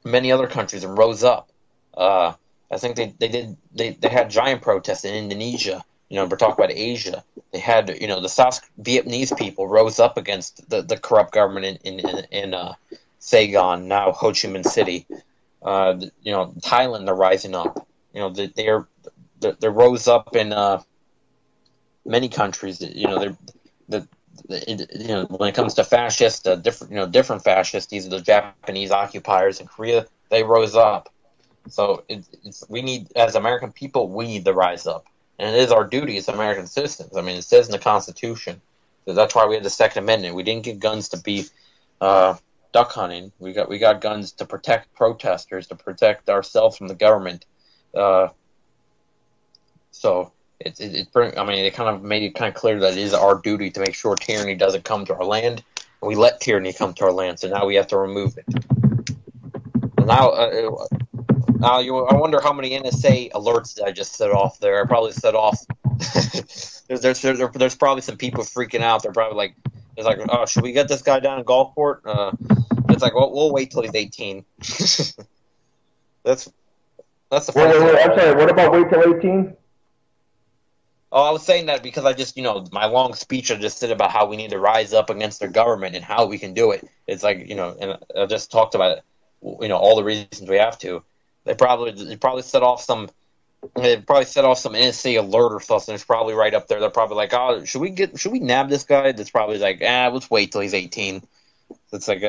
many other countries and rose up. I think they had giant protests in Indonesia. We're talking about Asia. They had, the South Vietnamese people rose up against the corrupt government in Saigon, now Ho Chi Minh City. Thailand, they're rising up. They rose up in many countries. When it comes to fascists, different fascists, these are the Japanese occupiers in Korea. They rose up. So we need, as American people, we need to rise up. And it is our duty as American citizens. I mean, it says in the Constitution. So that's why we had the Second Amendment. We didn't get guns to be duck hunting. We got guns to protect protesters, to protect ourselves from the government. So they kind of made it kind of clear that it is our duty to make sure tyranny doesn't come to our land. And we let tyranny come to our land, so now we have to remove it. Now, I wonder how many NSA alerts did I just set off there. I probably set off. there's probably some people freaking out. They're probably like, oh, should we get this guy down in Gulfport? It's like, well, we'll wait till he's 18. That's the funny thing. I'm sorry. What about wait till 18? Oh, I was saying that because I just, my long speech I just said about how we need to rise up against their government and how we can do it. It's like, and I just talked about it, all the reasons we have to. They probably set off some NSA alert or something. It's probably right up there. They're probably like, oh, should we nab this guy? That's probably like, let's wait till he's 18. It's like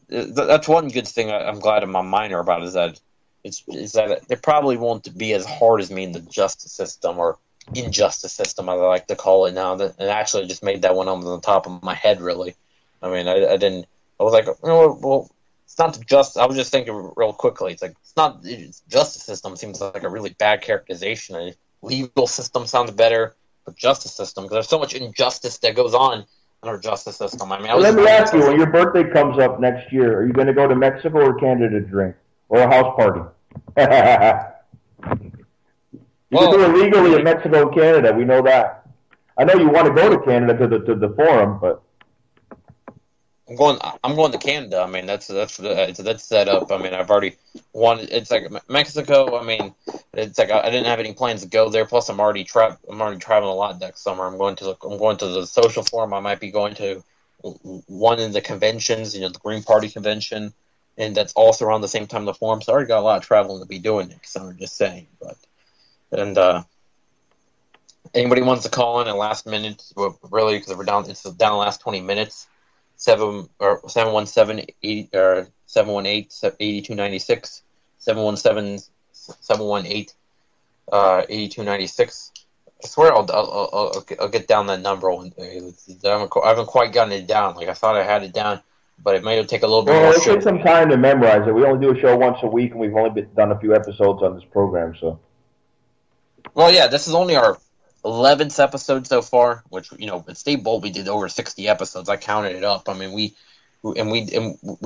that's one good thing I'm glad in my mind about is that it probably won't be as hard as me in the justice system or injustice system, I like to call it now. And actually, I just made that one on the top of my head. Really, I mean, I didn't. I was like, well. It's not just. I was just thinking real quickly. It's like it's not. Justice system seems like a really bad characterization. A legal system sounds better, but justice system because there's so much injustice that goes on. under justice system. I mean, Well, let me ask you: when your birthday comes up next year, are you going to go to Mexico or Canada to drink, or a house party? You can do it legally in Mexico and Canada. We know that. I know you want to go to Canada to the forum, but I'm going to Canada. I mean, that's set up. I mean, I've already wanted. It's like Mexico. I mean, it's like I didn't have any plans to go there. Plus, I'm already traveling a lot next summer. I'm going to the social forum. I might be going to one of the conventions. The Green Party convention, and that's also around the same time the forum. So I already got a lot of traveling to be doing next summer. Just saying, but. And anybody wants to call in at last minute, really, because we're down. It's down the last 20 minutes. 717-8296, 717-8296. I swear I'll get down that number one day. I haven't quite gotten it down. Like I thought I had it down, but it may take a little bit more. It takes some time to memorize it. We only do a show once a week, and we've only done a few episodes on this program, so. Well, yeah, this is only our 11th episode so far, which at Stay Bold we did over 60 episodes. I counted it up. I mean, we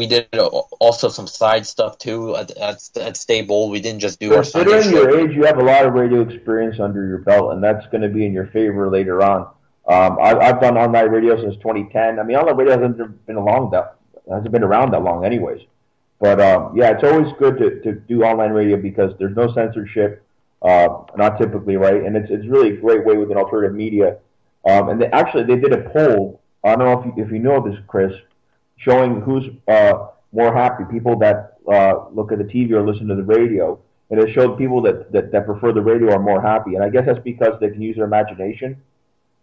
did also some side stuff too at Stay Bold. We didn't just do our Sunday show. Considering your age, you have a lot of radio experience under your belt, and that's going to be in your favor later on. I've done online radio since 2010. I mean, online radio hasn't been around that long, anyways. But yeah, it's always good to do online radio because there's no censorship. Not typically, right? And it's really a great way with an alternative media. And they did a poll. I don't know if you know this, Chris, showing who's more happy, people that look at the TV or listen to the radio. And it showed people that prefer the radio are more happy. And I guess that's because they can use their imagination.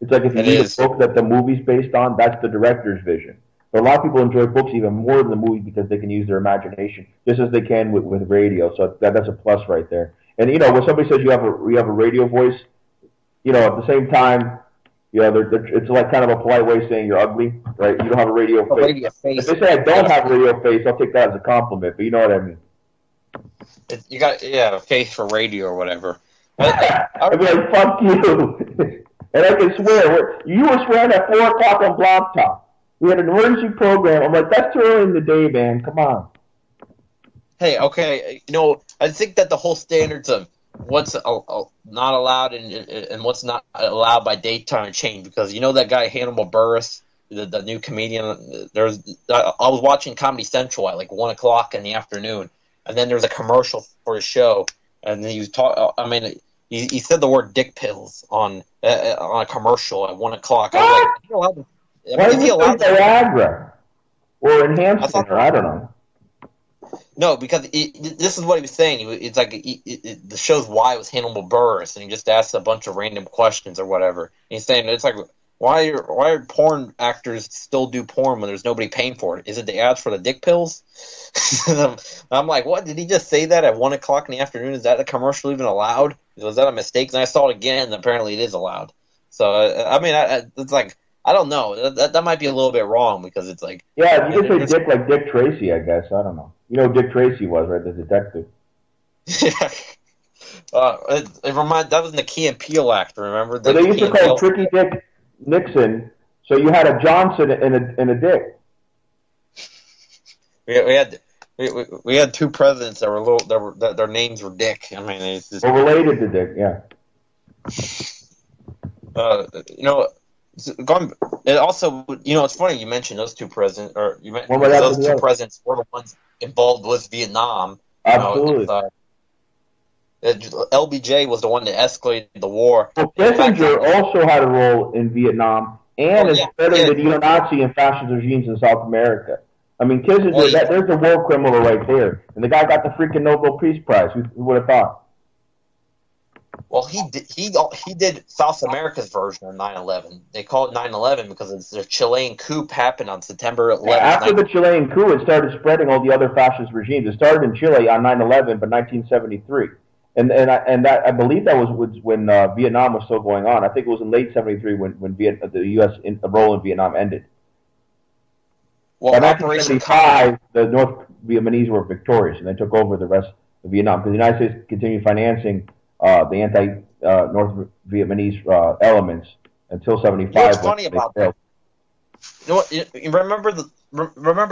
It's like if you read a book that the movie's based on, that's the director's vision. But a lot of people enjoy books even more than the movie because they can use their imagination just as they can with radio. So that's a plus right there. And when somebody says you have a radio voice, at the same time, it's like kind of a polite way of saying you're ugly, right? You don't have a radio face. If they say I don't have a radio face, I'll take that as a compliment. But you know what I mean. You got a face for radio or whatever. I'd be like, fuck you, and I can swear. You were swearing at 4:00 on Blog Talk. We had an emergency program. I'm like, that's too early in the day, man. Come on. Hey, okay, I think that the whole standards of what's not allowed and what's not allowed by daytime change because that guy Hannibal Buress, the new comedian. I was watching Comedy Central at like 1:00 in the afternoon, and then there's a commercial for his show, and he was he said the word dick pills on a commercial at 1:00. I was like, why did you say Viagra or enhancement? I don't know. No, because this is what he was saying. It's like the show's why it was Hannibal Buress, and he just asked a bunch of random questions or whatever. And he's saying it's like why are porn actors still do porn when there's nobody paying for it? Is it the ads for the dick pills? I'm like, what? Did he just say that at 1:00 in the afternoon? Is that a commercial even allowed? Was that a mistake? And I saw it again, and apparently it is allowed. So it's like. I don't know. That might be a little bit wrong because it's like... Yeah, you could say Dick like Dick Tracy, I guess. I don't know. You know who Dick Tracy was, right? The detective. Yeah. That was the Key and Peele actor, remember? They used to call Tricky Dick Nixon, so you had a Johnson and a Dick. We had two presidents that were their names were Dick. I mean, it's just... Well, related to Dick, yeah. It also, it's funny you mentioned those two presidents, or you mentioned those two presidents were the ones involved with Vietnam. Absolutely. LBJ was the one that escalated the war. Well, Kissinger also had a role in Vietnam and in spreading the neo-Nazi and fascist regimes in South America. I mean, Kissinger, there's a war criminal right there. And the guy got the freaking Nobel Peace Prize. Who would have thought? Well, he did South America's version of 9/11. They call it 9/11 because the Chilean coup happened on September 11th. After the Chilean coup, it started spreading all the other fascist regimes. It started in Chile on 9/11, but 1973. And I believe that was when Vietnam was still going on. I think it was in late 73 when the U.S. role in Vietnam ended. Well, by 1975, the North Vietnamese were victorious, and they took over the rest of Vietnam because the United States continued financing the anti-North Vietnamese elements until 75. What's funny about that? You know what? You remember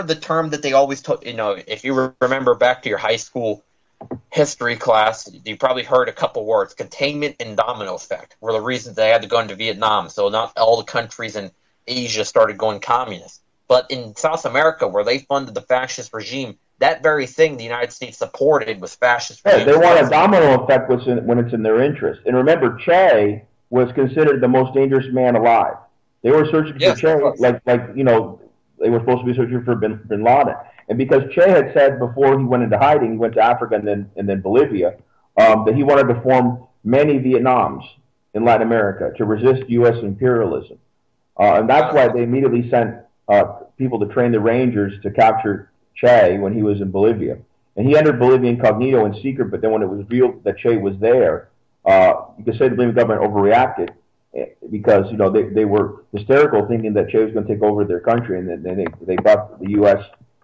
the term that they always took. If you remember back to your high school history class, you probably heard a couple words: containment and domino effect were the reasons they had to go into Vietnam. So not all the countries in Asia started going communist, but in South America, where they funded the fascist regime, that very thing the United States supported was fascist. Yeah, they want a domino effect when it's in their interest. And remember, Che was considered the most dangerous man alive. They were searching for Che, they were supposed to be searching for Bin Laden. And because Che had said before he went into hiding, he went to Africa and then Bolivia, that he wanted to form many Vietnams in Latin America to resist U.S. imperialism. And that's why they immediately sent people to train the Rangers to capture Che when he was in Bolivia. And he entered Bolivia incognito in secret, but then when it was revealed that Che was there, you could say the Bolivian government overreacted because they were hysterical, thinking that Che was going to take over their country, and then they brought the U.S.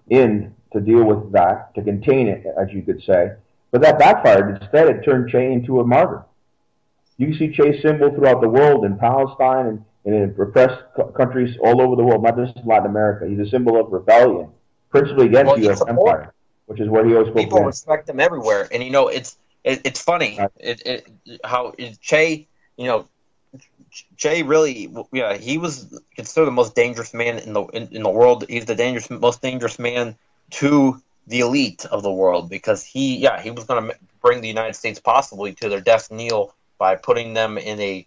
in to deal with that, to contain it, as you could say. But that backfired. Instead, it turned Che into a martyr. You can see Che's symbol throughout the world, in Palestine and in repressed countries all over the world, not just Latin America. He's a symbol of rebellion, principally against the U.S. empire, which is where he always spoke. People respect him everywhere, and it's funny how Che, Che really, he was considered the most dangerous man in the world. He's the most dangerous man to the elite of the world because he was going to bring the United States possibly to their death knell by putting them in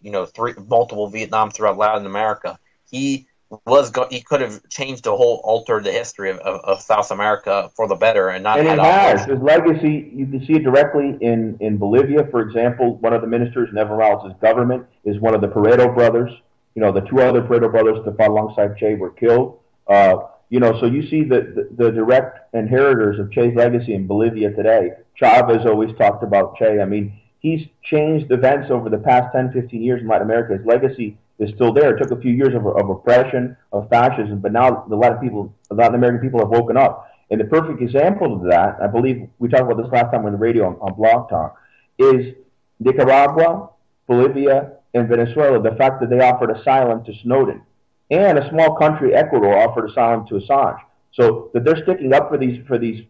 multiple Vietnam throughout Latin America. He could have changed altered the history of South America for the better, and not. And he has his legacy. You can see it directly in Bolivia, for example. One of the ministers in Evo Morales' government is one of the Pareto brothers. The two other Pareto brothers that fought alongside Che were killed. So you see the direct inheritors of Che's legacy in Bolivia today. Chavez always talked about Che. I mean, he's changed events over the past 10, 15 years in Latin America. His legacy is still there. It took a few years of oppression, of fascism, but now the Latin American people have woken up. And the perfect example of that, I believe we talked about this last time on the radio on Blog Talk, is Nicaragua, Bolivia, and Venezuela. The fact that they offered asylum to Snowden, and a small country, Ecuador, offered asylum to Assange. So that they're sticking up for these fighters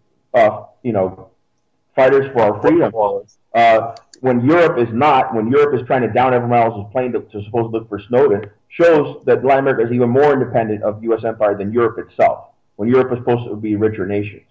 for our freedom. When Europe is trying to down Evo Morales' plane to supposedly look for Snowden, shows that Latin America is even more independent of the U.S. empire than Europe itself, when Europe is supposed to be richer nations.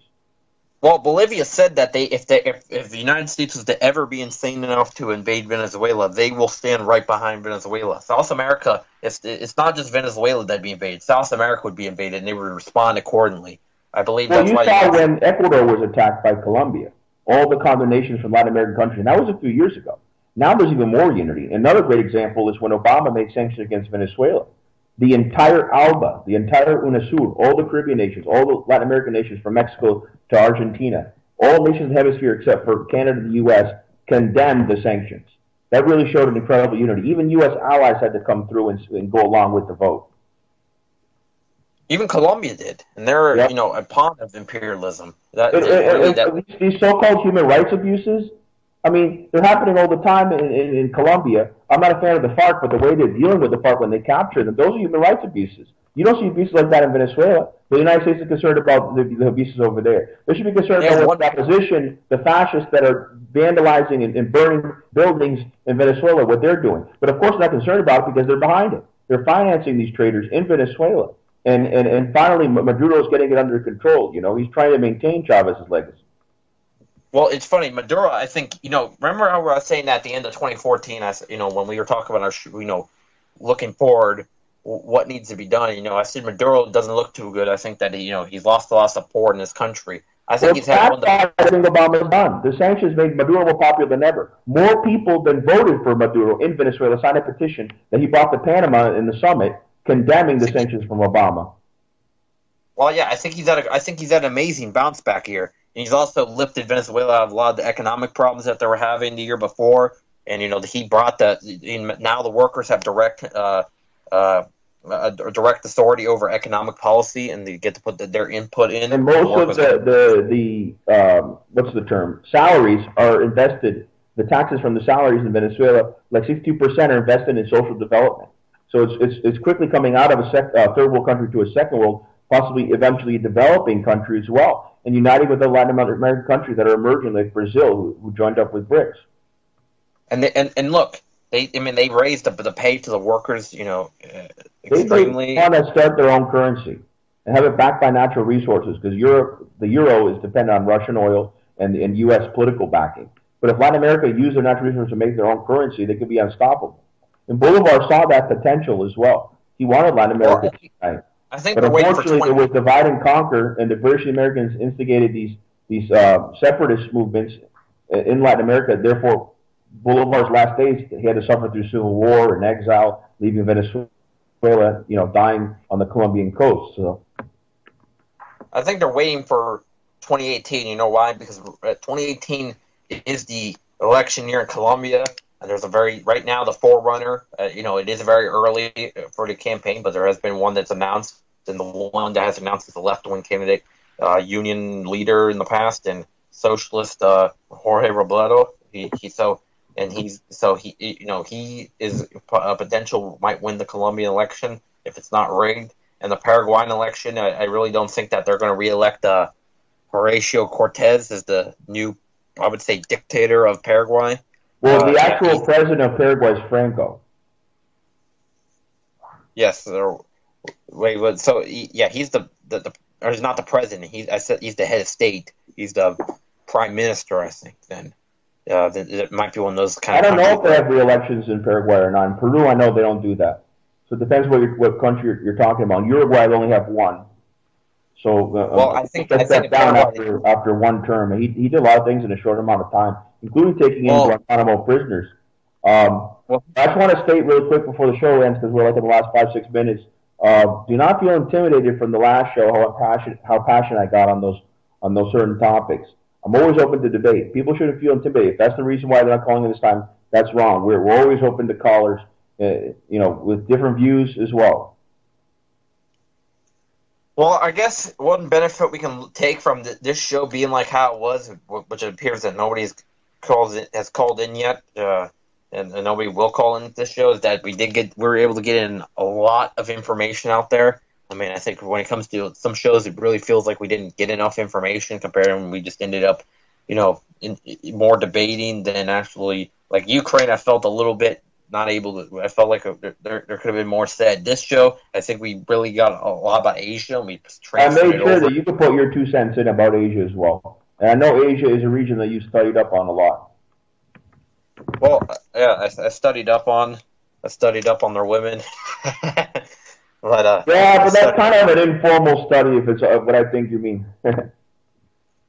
Well, Bolivia said that if the United States was to ever be insane enough to invade Venezuela, they will stand right behind Venezuela. South America, it's not just Venezuela that'd be invaded. South America would be invaded, and they would respond accordingly. I believe that's why. Well, you saw when Ecuador was attacked by Colombia. All the condemnations from Latin American countries, and that was a few years ago. Now there's even more unity. Another great example is when Obama made sanctions against Venezuela. The entire ALBA, the entire UNASUR, all the Caribbean nations, all the Latin American nations from Mexico to Argentina, all nations in the hemisphere except for Canada and the U.S. condemned the sanctions. That really showed an incredible unity. Even U.S. allies had to come through and go along with the vote. Even Colombia did, and they're a pawn of imperialism. These so-called human rights abuses, I mean, they're happening all the time in Colombia. I'm not a fan of the FARC, but the way they're dealing with the FARC when they capture them, those are human rights abuses. You don't see abuses like that in Venezuela. The United States is concerned about the abuses over there. They should be concerned about the opposition, the fascists that are vandalizing and burning buildings in Venezuela, what they're doing. But of course, they're not concerned about it because they're behind it. They're financing these traitors in Venezuela. And finally, Maduro is getting it under control. He's trying to maintain Chavez's legacy. Well, it's funny, Maduro. I think remember how I was saying that at the end of 2014. When we were talking about our, looking forward, what needs to be done. I said Maduro doesn't look too good. I think that he's lost a lot of support in his country. I think he's had one of the. Everything Obama's done. The sanctions made Maduro more popular than ever. More people than voted for Maduro in Venezuela signed a petition that he brought to Panama in the summit, condemning the sanctions from Obama. Well, yeah, I think he's had an amazing bounce back here. And he's also lifted Venezuela out of a lot of the economic problems that they were having the year before. And he brought now the workers have direct authority over economic policy, and they get to put their input in. And most of the what's the term? Salaries are invested. The taxes from the salaries in Venezuela, like 62%, are invested in social development. So it's quickly coming out of a third world country to a second world, possibly eventually a developing country as well, and uniting with the Latin American countries that are emerging, like Brazil, who joined up with BRICS. And look, they raised the pay to the workers, extremely. They want to start their own currency and have it backed by natural resources, because the euro is dependent on Russian oil and U.S. political backing. But if Latin America used their natural resources to make their own currency, they could be unstoppable. And Bolivar saw that potential as well. He wanted Latin America to unite. I think but unfortunately, there was divide and conquer, and the British Americans instigated these separatist movements in Latin America. Therefore, Bolivar's last days, he had to suffer through civil war and exile, leaving Venezuela, dying on the Colombian coast. So, I think they're waiting for 2018. You know why? Because 2018 is the election year in Colombia, and there's right now the forerunner. It is very early for the campaign, but there has been one that's announced, and the one that has announced is the left-wing candidate, union leader in the past, and socialist Jorge Robledo. He is a potential might win the Colombian election if it's not rigged. And the Paraguayan election, I really don't think that they're going to reelect Horacio Cortez as the new, I would say, dictator of Paraguay. Well, the actual president of Paraguay is Franco. Yes. Wait. So he's or he's not the president. He's the head of state. He's the prime minister, I think. Then. It might be one of those kind of. I don't know if they have re-elections in Paraguay or not. In Peru, I know they don't do that. So it depends what country you're talking about. In Uruguay, they only have one. So I think down after one term. He did a lot of things in a short amount of time, including taking in Guantanamo prisoners. I just want to state really quick before the show ends, because we're like in the last 5-6 minutes. Do not feel intimidated from the last show how passionate I got on those certain topics. I'm always open to debate. People shouldn't feel intimidated. If that's the reason why they're not calling it this time, that's wrong. We're always open to callers, with different views as well. Well, I guess one benefit we can take from this show being like how it was, which it appears that nobody has called in yet, and nobody will call in this show, is that we were able to get in a lot of information out there. I mean, I think when it comes to some shows, it really feels like we didn't get enough information compared to when we just ended up, in more debating than actually, like Ukraine, I felt a little bit not able to, I felt like there could have been more said. This show, I think we really got a lot about Asia, and we transferred I made sure that you could put your 2 cents in about Asia as well. And I know Asia is a region that you studied up on a lot. Well, yeah, I studied up on their women. But that's kind of an informal study, if it's what I think you mean.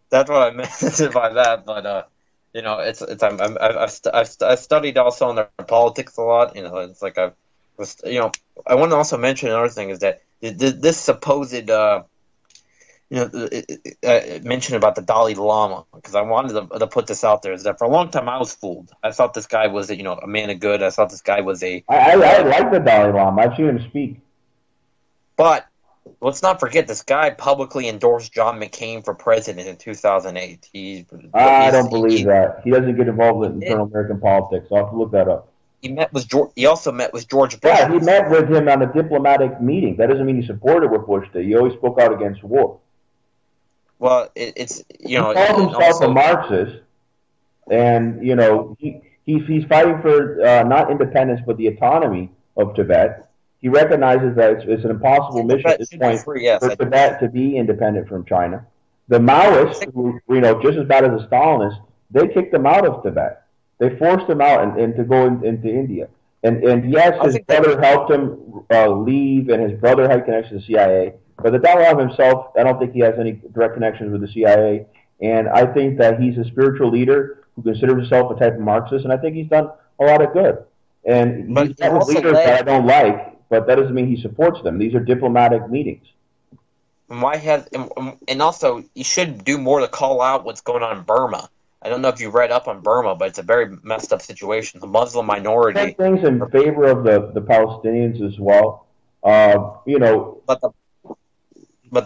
That's what I meant by that. But I've studied also on their politics a lot. It's like I want to also mention another thing is that this supposed mention about the Dalai Lama, because I wanted to put this out there, is that for a long time I was fooled. I thought this guy was a man of good. I thought this guy was I like the Dalai Lama. I've seen him speak. But let's not forget, this guy publicly endorsed John McCain for president in 2008. I don't believe that. He doesn't get involved in internal American politics. I'll have to look that up. He also met with George Bush. Yeah, he met with him on a diplomatic meeting. That doesn't mean he supported what Bush did. He always spoke out against war. Well, he called himself a Marxist, and he's fighting for not independence but the autonomy of Tibet. He recognizes that it's an impossible mission at this point for Tibet to be independent from China. The Maoists, who just as bad as the Stalinists, they kicked him out of Tibet. They forced him out and to go into India. And yes, his brother helped him leave, and his brother had connections to the CIA. But the Dalai Lama himself, I don't think he has any direct connections with the CIA. And I think that he's a spiritual leader who considers himself a type of Marxist, and I think he's done a lot of good. And he's met with leaders that I don't like, but that doesn't mean he supports them. These are diplomatic meetings. And also, you should do more to call out what's going on in Burma. I don't know if you read up on Burma, but it's a very messed up situation. The Muslim minority. Things in favor of the Palestinians as well. But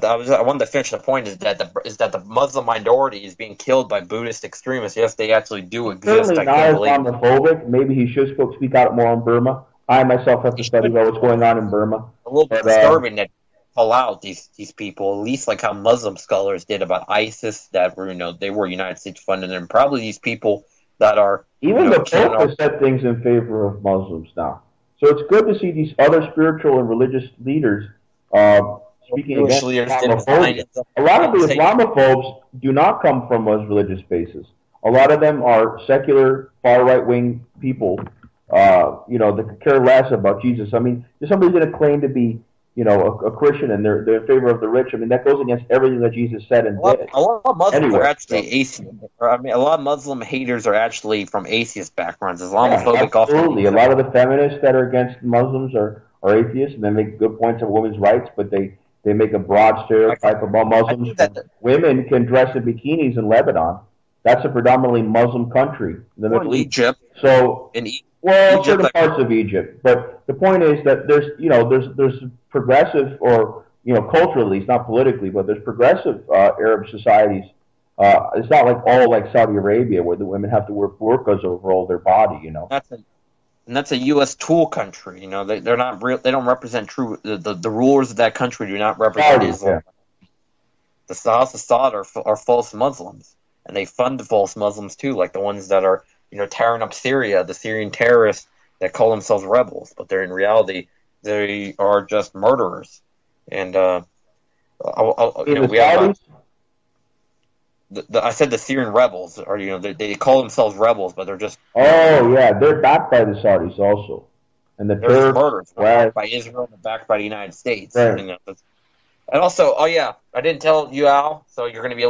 I wanted to finish the point is that the Muslim minority is being killed by Buddhist extremists. Yes, they actually do exist. Certainly not as Islamophobic. Maybe he should speak out more on Burma. I myself have to study about what's going on in Burma. A little bit But, disturbing that pull out these people, at least like how Muslim scholars did about ISIS, that were, they were United States funded, and probably these people that are even the Pope has said things in favor of Muslims now. So it's good to see these other spiritual and religious leaders speaking against Islamophobia. A lot of the Islamophobes do not come from those religious bases. A lot of them are secular, far right-wing people, that could care less about Jesus. I mean, if somebody's going to claim to be, a Christian and they're in favor of the rich, I mean, that goes against everything that Jesus said and did. A lot of Muslims are actually atheist. I mean, a lot of Muslim haters are actually from atheist backgrounds. Islamophobic, absolutely. A lot of the feminists that are against Muslims are atheists, and they make good points on women's rights, but they make a broad stereotype about Muslims. Women can dress in bikinis in Lebanon. That's a predominantly Muslim country. Or Egypt. So, certain parts of Egypt. But the point is that there's progressive, or culturally, it's not politically, but there's progressive Arab societies. It's not like all like Saudi Arabia, where the women have to wear burqas over all their body. That's a U.S. tool country. They're not real. They don't represent true. The rulers of that country do not represent Islam. Yeah. The House of Saud are false Muslims, and they fund false Muslims too, like the ones that are tearing up Syria, the Syrian terrorists that call themselves rebels, but they're in reality they are just murderers. And we have. I said the Syrian rebels are, they call themselves rebels, but they're just. Oh yeah, they're backed by the Saudis also, and the Turks, murders backed by Israel and backed by the United States. Right. And also, I didn't tell you, Al, so you're going to be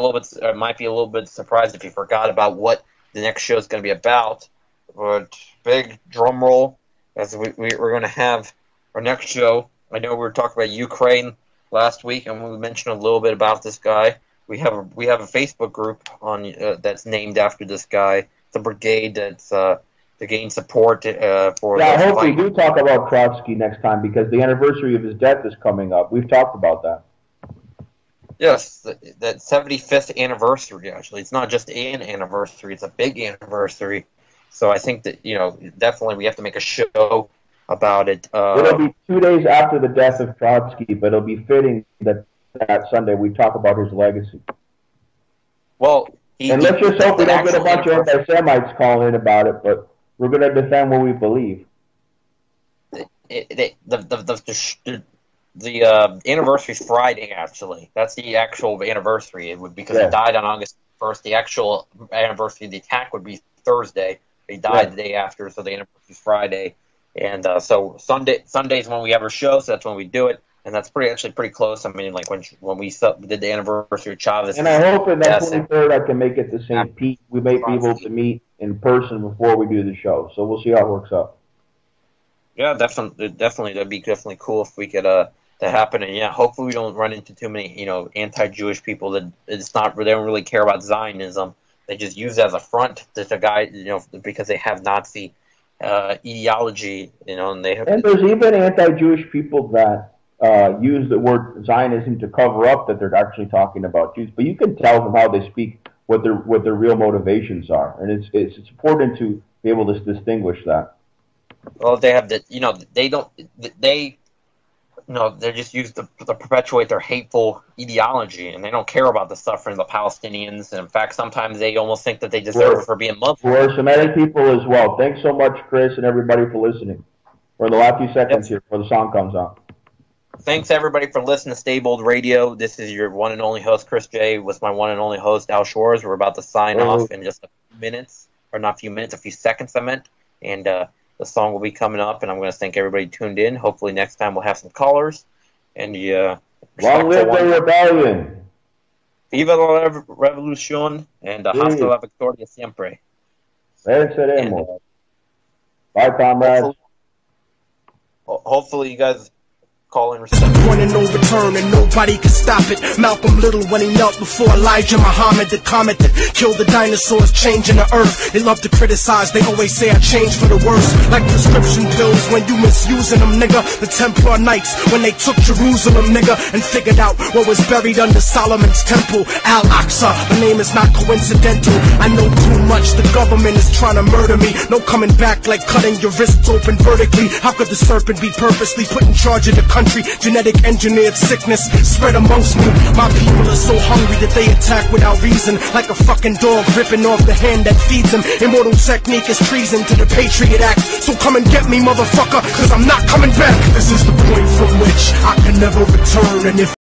might be a little bit surprised if you forgot about what the next show is going to be about. But big drum roll, as we're going to have our next show. I know we were talking about Ukraine last week, and we mentioned a little bit about this guy. We have a Facebook group on that's named after this guy. It's a brigade that's to gain support for. Yeah, I hope we do talk about Trotsky next time, because the anniversary of his death is coming up. We've talked about that. Yes, that 75th anniversary. Actually, it's not just an anniversary; it's a big anniversary. So I think that definitely we have to make a show about it. It'll be 2 days after the death of Trotsky, but it'll be fitting that Sunday we talk about his legacy. Well, let's just hope we don't get a bunch of anti-Semites calling in about it, but we're going to defend what we believe. The anniversary is Friday, actually. That's the actual anniversary. Because he died on August 1st. The actual anniversary of the attack would be Thursday. He died the day after, so the anniversary is Friday. And so Sunday's when we have our show, so that's when we do it. And that's pretty close. I mean, like when we did the anniversary of Chavez. And I hope in that 23rd I can make it to St. Pete. We may be able to meet in person before we do the show. So we'll see how it works out. Yeah, definitely. That'd be definitely cool if we could that happen. And hopefully we don't run into too many anti-Jewish people that they don't really care about Zionism. They just use it as a front to the guy because they have Nazi ideology. And there's even anti-Jewish people that use the word Zionism to cover up that they're actually talking about Jews, but you can tell from how they speak what their real motivations are, and it's important to be able to distinguish that. Well, they have they just use to perpetuate their hateful ideology, and they don't care about the suffering of the Palestinians. And in fact, sometimes they almost think that they deserve it for being Muslim. We're Semitic people as well. Thanks so much, Chris, and everybody for listening. We're in the last few seconds here before the song comes on. Thanks, everybody, for listening to Stay Bold Radio. This is your one and only host, Chris J., with my one and only host, Al Shores. We're about to sign off in just a few minutes, or not a few minutes, a few seconds, I meant. And the song will be coming up, and I'm going to thank everybody tuned in. Hopefully next time we'll have some callers. And long live the rebellion. Viva la revolución, and hasta la victoria siempre. Venceremos. Bye, comrades. Hopefully you guys calling. Respect. Point and no return, and nobody can stop it. Malcolm Little when he knelt before Elijah Muhammad, the comet that killed the dinosaurs, changing the earth. They love to criticize, they always say I changed for the worse. Like prescription pills when you misusing them, nigga. The Templar Knights when they took Jerusalem, nigga, and figured out what was buried under Solomon's temple. Al-Aqsa, the name is not coincidental. I know too much, the government is trying to murder me. No coming back like cutting your wrists open vertically. How could the serpent be purposely put in charge of the country? Genetic engineered sickness spread amongst me. My people are so hungry that they attack without reason, like a fucking dog ripping off the hand that feeds them. Immortal technique is treason to the Patriot Act. So come and get me, motherfucker, cause I'm not coming back. This is the point from which I can never return, and if